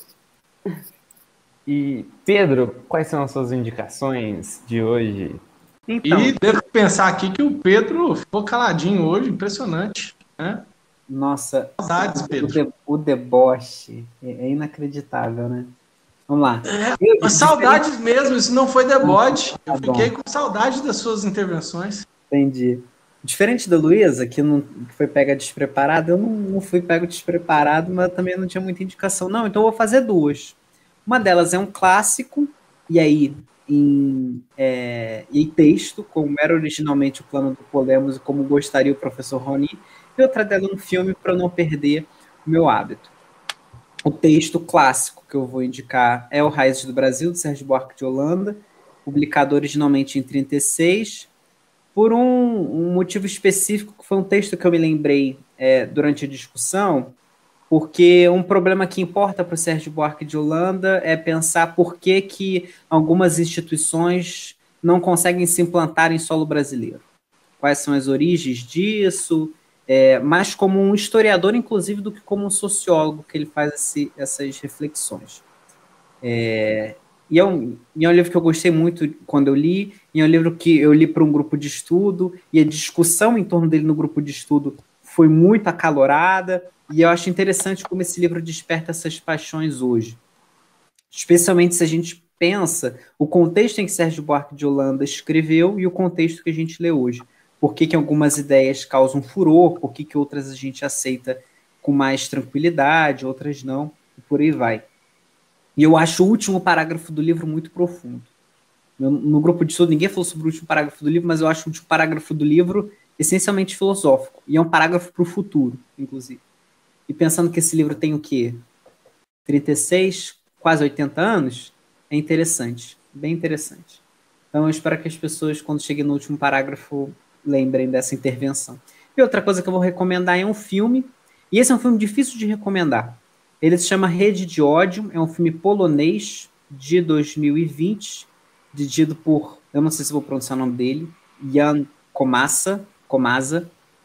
E, Pedro, quais são as suas indicações de hoje?
Então, e devo pensar aqui que o Pedro ficou caladinho hoje, impressionante, né?
Nossa,
saudades, Pedro.
O deboche é inacreditável, né? Vamos lá.
Saudades mesmo, isso não foi deboche. Eu fiquei com saudade das suas intervenções.
Entendi. Diferente da Luísa, que foi pega despreparada, eu não fui pego despreparado, mas também não tinha muita indicação. Não, então eu vou fazer duas. Uma delas é um clássico, e aí em texto, como era originalmente o plano do Polemos e como gostaria o professor Roni, e outra dela é um filme para eu não perder o meu hábito. O texto clássico que eu vou indicar é O Raízes do Brasil, de Sérgio Buarque de Holanda, publicado originalmente em 1936, por um motivo específico, que foi um texto que eu me lembrei durante a discussão, porque um problema que importa para o Sérgio Buarque de Holanda é pensar por que algumas instituições não conseguem se implantar em solo brasileiro. Quais são as origens disso, mais como um historiador, inclusive, do que como um sociólogo, que ele faz essas reflexões. E é um livro que eu gostei muito quando eu li, e é um livro que eu li para um grupo de estudo, e a discussão em torno dele no grupo de estudo foi muito acalorada, e eu acho interessante como esse livro desperta essas paixões hoje. Especialmente se a gente pensa o contexto em que Sérgio Buarque de Holanda escreveu e o contexto que a gente lê hoje. Por que algumas ideias causam furor, por que outras a gente aceita com mais tranquilidade, outras não, e por aí vai. E eu acho o último parágrafo do livro muito profundo. No grupo de estudo, ninguém falou sobre o último parágrafo do livro, mas eu acho o último parágrafo do livro essencialmente filosófico. E é um parágrafo para o futuro, inclusive. E pensando que esse livro tem o quê? 36, quase 80 anos? É interessante, bem interessante. Então eu espero que as pessoas, quando cheguem no último parágrafo, lembrem dessa intervenção. E outra coisa que eu vou recomendar é um filme, e esse é um filme difícil de recomendar. Ele se chama Rede de Ódio, é um filme polonês de 2020, dirigido por, eu não sei se vou pronunciar o nome dele, Jan Komasa,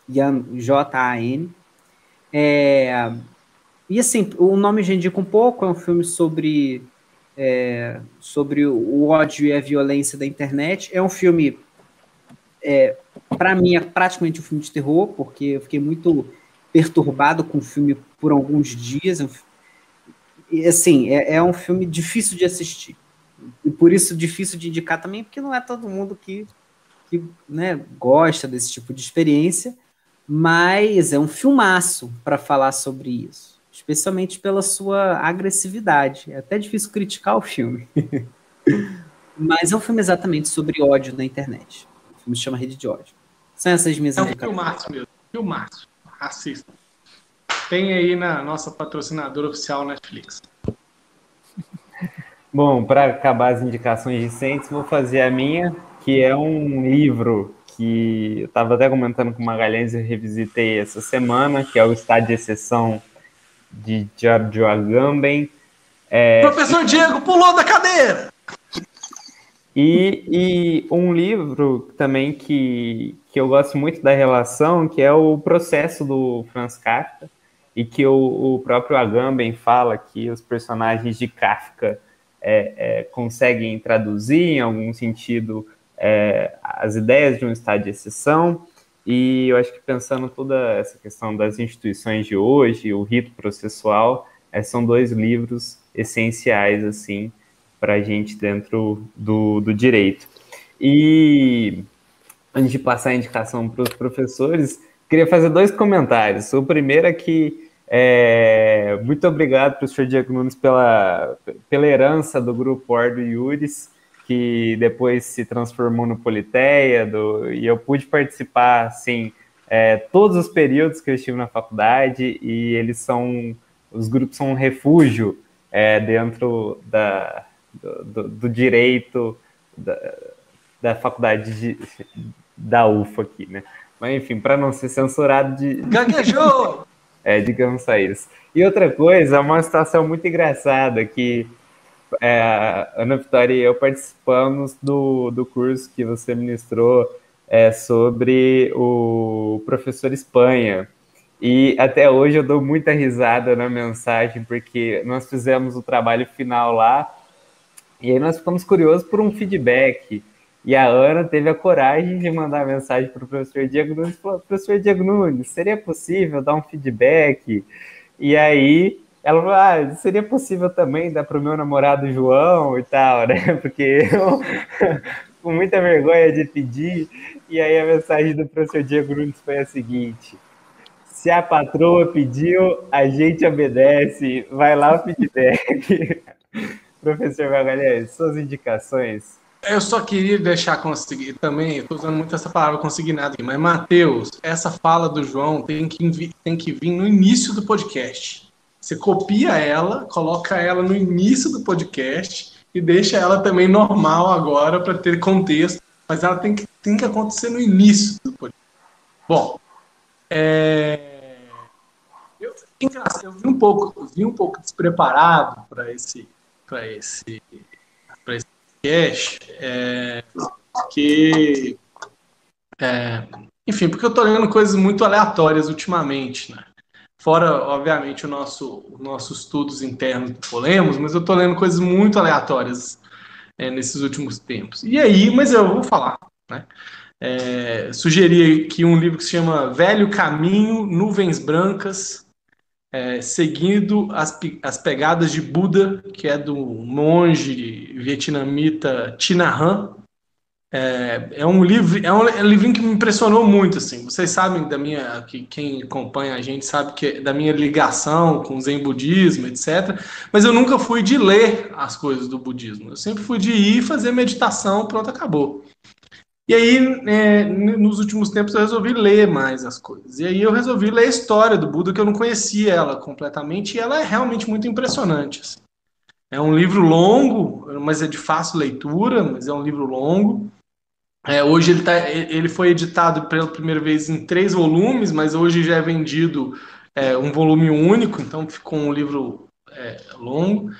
Jan, J-A-N. E assim, o nome já indica um pouco, é um filme sobre o ódio e a violência da internet. É um filme, para mim, é praticamente um filme de terror, porque eu fiquei muito perturbado com o filme por alguns dias. E assim, é um filme difícil de assistir. E por isso difícil de indicar também, porque não é todo mundo que né, gosta desse tipo de experiência, mas é um filmaço para falar sobre isso, especialmente pela sua agressividade. É até difícil criticar o filme. Mas é um filme exatamente sobre ódio na internet. O filme se chama Rede de Ódio. São essas minhas indicações.
É um filmaço mesmo. Filmaço. Assista. Tem aí na nossa patrocinadora oficial Netflix.
Bom, para acabar as indicações recentes, vou fazer a minha, que é um livro que eu estava até comentando com o Magalhães e revisitei essa semana, que é o Estado de Exceção, de Giorgio Agamben.
Professor Diego pulou da cadeira!
E um livro também que eu gosto muito da relação, que é o Processo, do Franz Kafka, e que o próprio Agamben fala que os personagens de Kafka conseguem traduzir, em algum sentido, as ideias de um estado de exceção. E eu acho que pensando toda essa questão das instituições de hoje, o rito processual, são dois livros essenciais, assim, para a gente dentro do direito. E antes de passar a indicação para os professores, queria fazer 2 comentários. O primeiro é que muito obrigado, professor Diego Nunes, pela herança do Grupo Ordo Iuris, que depois se transformou no Politeia, e eu pude participar, assim, todos os períodos que eu estive na faculdade, e os grupos são um refúgio dentro do direito da faculdade da UFA aqui, né? Mas, enfim, para não ser censurado
Gaguejou!
Digamos só isso. E outra coisa, uma situação muito engraçada, que a Ana Vitória e eu participamos do curso que você ministrou sobre o professor Espanha. E até hoje eu dou muita risada na mensagem, porque nós fizemos o trabalho final lá, e aí nós ficamos curiosos por um feedback. E a Ana teve a coragem de mandar mensagem para o professor Diego Nunes e falou: professor Diego Nunes, seria possível dar um feedback? E aí ela falou: seria possível também dar para o meu namorado João e tal, né? Porque eu, com muita vergonha de pedir. E aí a mensagem do professor Diego Nunes foi a seguinte: se a patroa pediu, a gente obedece, vai lá o feedback. Professor Magalhães, suas indicações.
Eu só queria deixar também, estou usando muito essa palavra consignado aqui, mas, Matheus, essa fala do João tem que vir no início do podcast. Você copia ela, coloca ela no início do podcast e deixa ela também normal agora para ter contexto, mas ela tem que acontecer no início do podcast. Bom, eu vim um pouco despreparado para esse podcast, enfim, porque eu estou lendo coisas muito aleatórias ultimamente, né? Fora, obviamente, os nossos estudos internos do Polemos, mas eu estou lendo coisas muito aleatórias nesses últimos tempos. E aí, mas eu vou falar, né? Sugeri aqui um livro que se chama Velho Caminho, Nuvens Brancas, seguindo as pegadas de Buda, que é do monge vietnamita Thich Nhat Hanh. É um livrinho que me impressionou muito, assim. Vocês sabem quem acompanha a gente sabe que da minha ligação com o Zen budismo, etc. Mas eu nunca fui de ler as coisas do budismo. Eu sempre fui de ir fazer meditação, pronto, acabou. E aí, nos últimos tempos, eu resolvi ler mais as coisas. E aí eu resolvi ler a história do Buda, que eu não conhecia ela completamente, e ela é realmente muito impressionante. Assim. É um livro longo, mas é de fácil leitura, mas é um livro longo. Hoje ele foi editado pela primeira vez em 3 volumes, mas hoje já é vendido um volume único, então ficou um livro longo.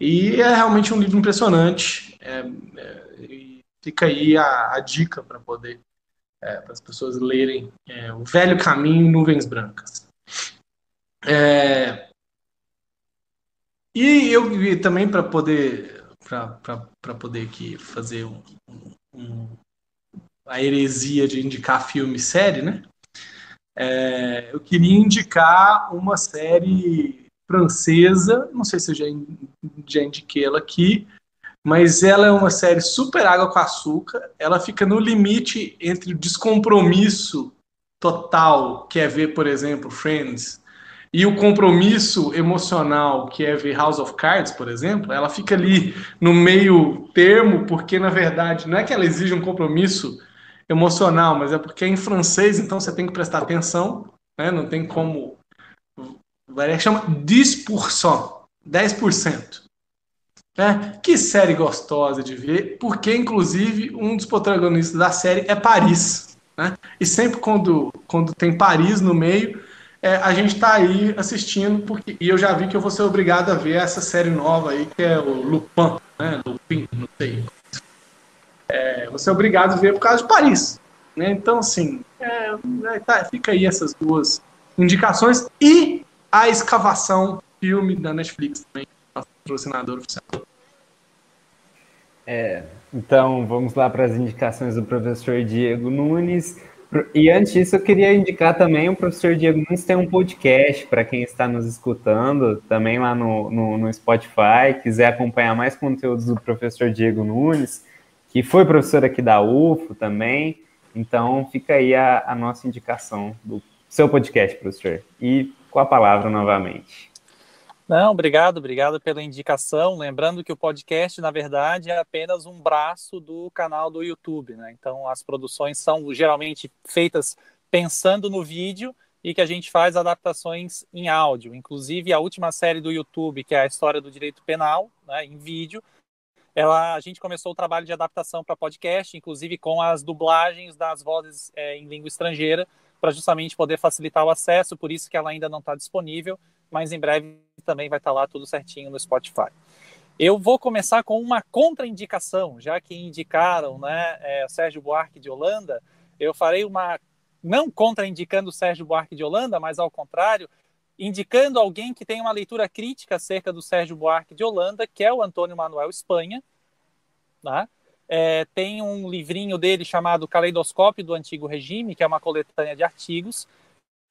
E é realmente um livro impressionante. Fica aí a dica para as pessoas lerem O Velho Caminho, Nuvens Brancas. E eu também para poder aqui fazer a heresia de indicar filme e série, né? Eu queria indicar uma série francesa, não sei se eu já indiquei ela aqui, mas ela é uma série super água com açúcar. Ela fica no limite entre o descompromisso total, que é ver, por exemplo, Friends, e o compromisso emocional, que é ver House of Cards, por exemplo. Ela fica ali no meio termo, porque, na verdade, não é que ela exige um compromisso emocional, mas é porque é em francês, então você tem que prestar atenção, né? Não tem como... Chama 10%. 10%. Que série gostosa de ver, porque, inclusive, um dos protagonistas da série é Paris. Né? E sempre quando tem Paris no meio, a gente está aí assistindo, e eu já vi que eu vou ser obrigado a ver essa série nova aí, que é o Lupin, né? Lupin, não sei. você é obrigado a ver por causa de Paris. Né? Então, assim, fica aí essas duas indicações. E A Escavação, filme da Netflix também, nosso patrocinador oficial.
Então, vamos lá para as indicações do professor Diego Nunes. E antes disso, eu queria indicar também, o professor Diego Nunes tem um podcast para quem está nos escutando, também lá no Spotify, quiser acompanhar mais conteúdos do professor Diego Nunes, que foi professor aqui da UFO também. Então, fica aí a nossa indicação do seu podcast, professor. E com a palavra novamente.
Não, obrigado pela indicação. Lembrando que o podcast, na verdade, é apenas um braço do canal do YouTube, né? Então, as produções são geralmente feitas pensando no vídeo e que a gente faz adaptações em áudio. Inclusive, a última série do YouTube, que é a História do Direito Penal, né, em vídeo, a gente começou o trabalho de adaptação para podcast, inclusive com as dublagens das vozes em língua estrangeira, para justamente poder facilitar o acesso, por isso que ela ainda não está disponível, mas em breve também vai estar lá tudo certinho no Spotify. Eu vou começar com uma contraindicação, já que indicaram, né, Sérgio Buarque de Holanda, eu farei uma, não contraindicando o Sérgio Buarque de Holanda, mas ao contrário, indicando alguém que tem uma leitura crítica acerca do Sérgio Buarque de Holanda, que é o Antônio Manuel Espanha, né? Tem um livrinho dele chamado Caleidoscópio do Antigo Regime, que é uma coletânea de artigos,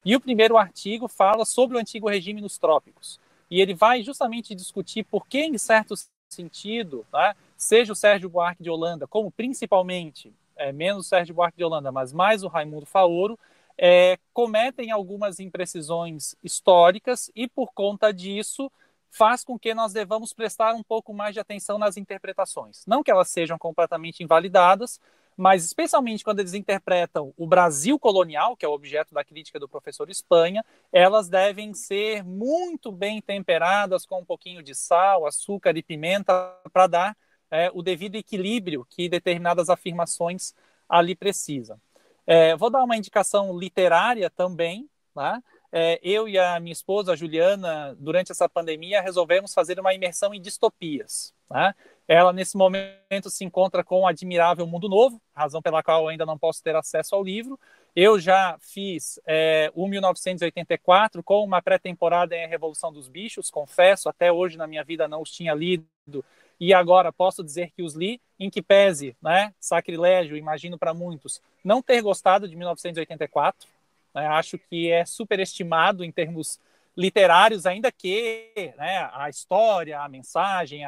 e o primeiro artigo fala sobre o Antigo Regime nos trópicos. E ele vai justamente discutir por que, em certo sentido, né, seja o Sérgio Buarque de Holanda, como principalmente, menos o Sérgio Buarque de Holanda, mas mais o Raimundo Faoro, cometem algumas imprecisões históricas e, por conta disso, faz com que nós devamos prestar um pouco mais de atenção nas interpretações. Não que elas sejam completamente invalidadas, mas especialmente quando eles interpretam o Brasil colonial, que é o objeto da crítica do professor Espanha, elas devem ser muito bem temperadas com um pouquinho de sal, açúcar e pimenta para dar o devido equilíbrio que determinadas afirmações ali precisam. Vou dar uma indicação literária também, né? Eu e a minha esposa, a Juliana, durante essa pandemia, resolvemos fazer uma imersão em distopias, né? Ela, nesse momento, se encontra com o Admirável Mundo Novo, razão pela qual eu ainda não posso ter acesso ao livro. Eu já fiz o 1984 com uma pré-temporada em A Revolução dos Bichos, confesso, até hoje na minha vida não os tinha lido, e agora posso dizer que os li, em que pese, né, sacrilégio, imagino para muitos, não ter gostado de 1984, né, acho que é superestimado em termos literários, ainda que, né, a história, a mensagem,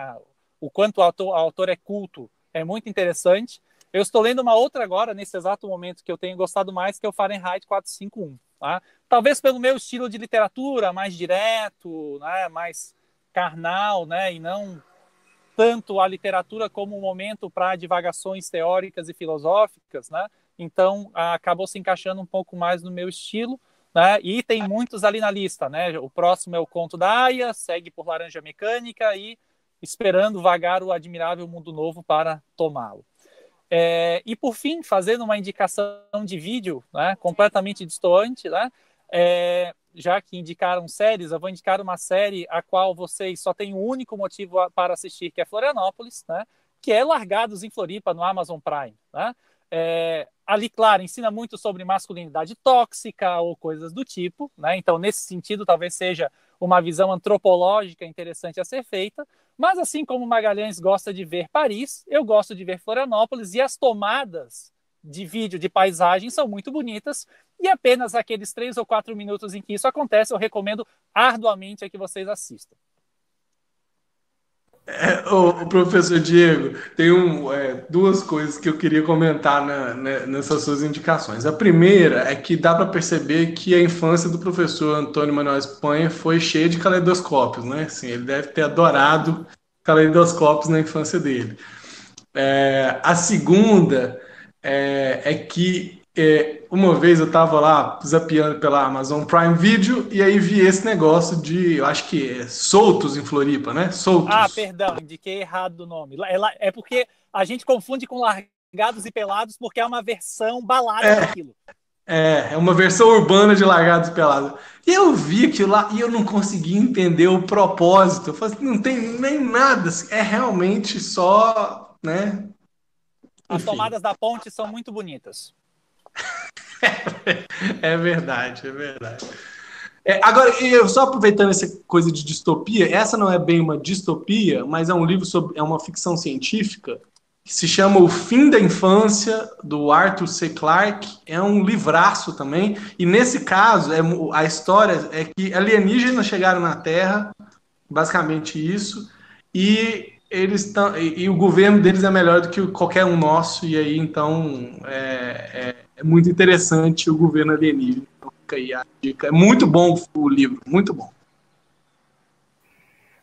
o quanto o autor é culto, é muito interessante. Eu estou lendo uma outra agora, nesse exato momento, que eu tenho gostado mais, que é o Fahrenheit 451. Tá? Talvez pelo meu estilo de literatura, mais direto, né, mais carnal, né, e não tanto a literatura como um momento para divagações teóricas e filosóficas, né? Então, acabou se encaixando um pouco mais no meu estilo, né? E tem muitos ali na lista, né? O próximo é o Conto da Aia, segue por Laranja Mecânica e esperando vagar o Admirável Mundo Novo para tomá-lo. E por fim, fazendo uma indicação de vídeo, né, completamente distoante, né, já que indicaram séries, eu vou indicar uma série a qual vocês só têm um único motivo para assistir, que é Florianópolis, né, que é Largados em Floripa, no Amazon Prime. Né? Ali, claro, ensina muito sobre masculinidade tóxica ou coisas do tipo, né? Então, nesse sentido, talvez seja uma visão antropológica interessante a ser feita, mas assim como Magalhães gosta de ver Paris, eu gosto de ver Florianópolis, e as tomadas de vídeo de paisagem são muito bonitas, e apenas aqueles 3 ou 4 minutos em que isso acontece, eu recomendo arduamente a que vocês assistam.
O professor Diego, tem duas coisas que eu queria comentar nessas suas indicações. A primeira é que dá para perceber que a infância do professor Antônio Manuel Espanha foi cheia de caleidoscópios, né? Assim, ele deve ter adorado caleidoscópios na infância dele. A segunda é que uma vez eu estava lá zapeando pela Amazon Prime Video e aí vi esse negócio de, eu acho que Soltos em Floripa, né? Soltos.
Ah, perdão, indiquei errado o nome. É porque a gente confunde com Largados e Pelados porque é uma versão balada daquilo.
É uma versão urbana de Largados e Pelados. E eu vi aquilo lá e eu não consegui entender o propósito. Eu falei, não tem nem nada, é realmente só, né?
As tomadas da ponte são muito bonitas.
É verdade, é verdade. Agora, eu só aproveitando essa coisa de distopia, essa não é bem uma distopia, mas é um livro sobre, é uma ficção científica que se chama O Fim da Infância, do Arthur C. Clarke. É um livraço também, e nesse caso, a história é que alienígenas chegaram na Terra, basicamente isso, e o governo deles é melhor do que qualquer um nosso, e aí então é muito interessante o governo alienígena. Então fica aí a dica. É muito bom o livro, muito bom.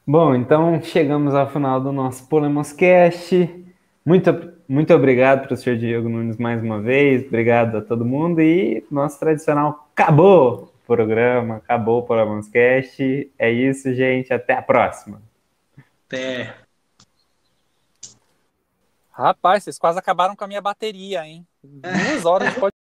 Bom, então chegamos ao final do nosso Polemoscast. Muito obrigado para o Sr. Diego Nunes mais uma vez. Obrigado a todo mundo. E nosso tradicional acabou o programa, acabou o Polemoscast. É isso, gente. Até a próxima.
Até.
Rapaz, vocês quase acabaram com a minha bateria, hein? 2 horas de podcast.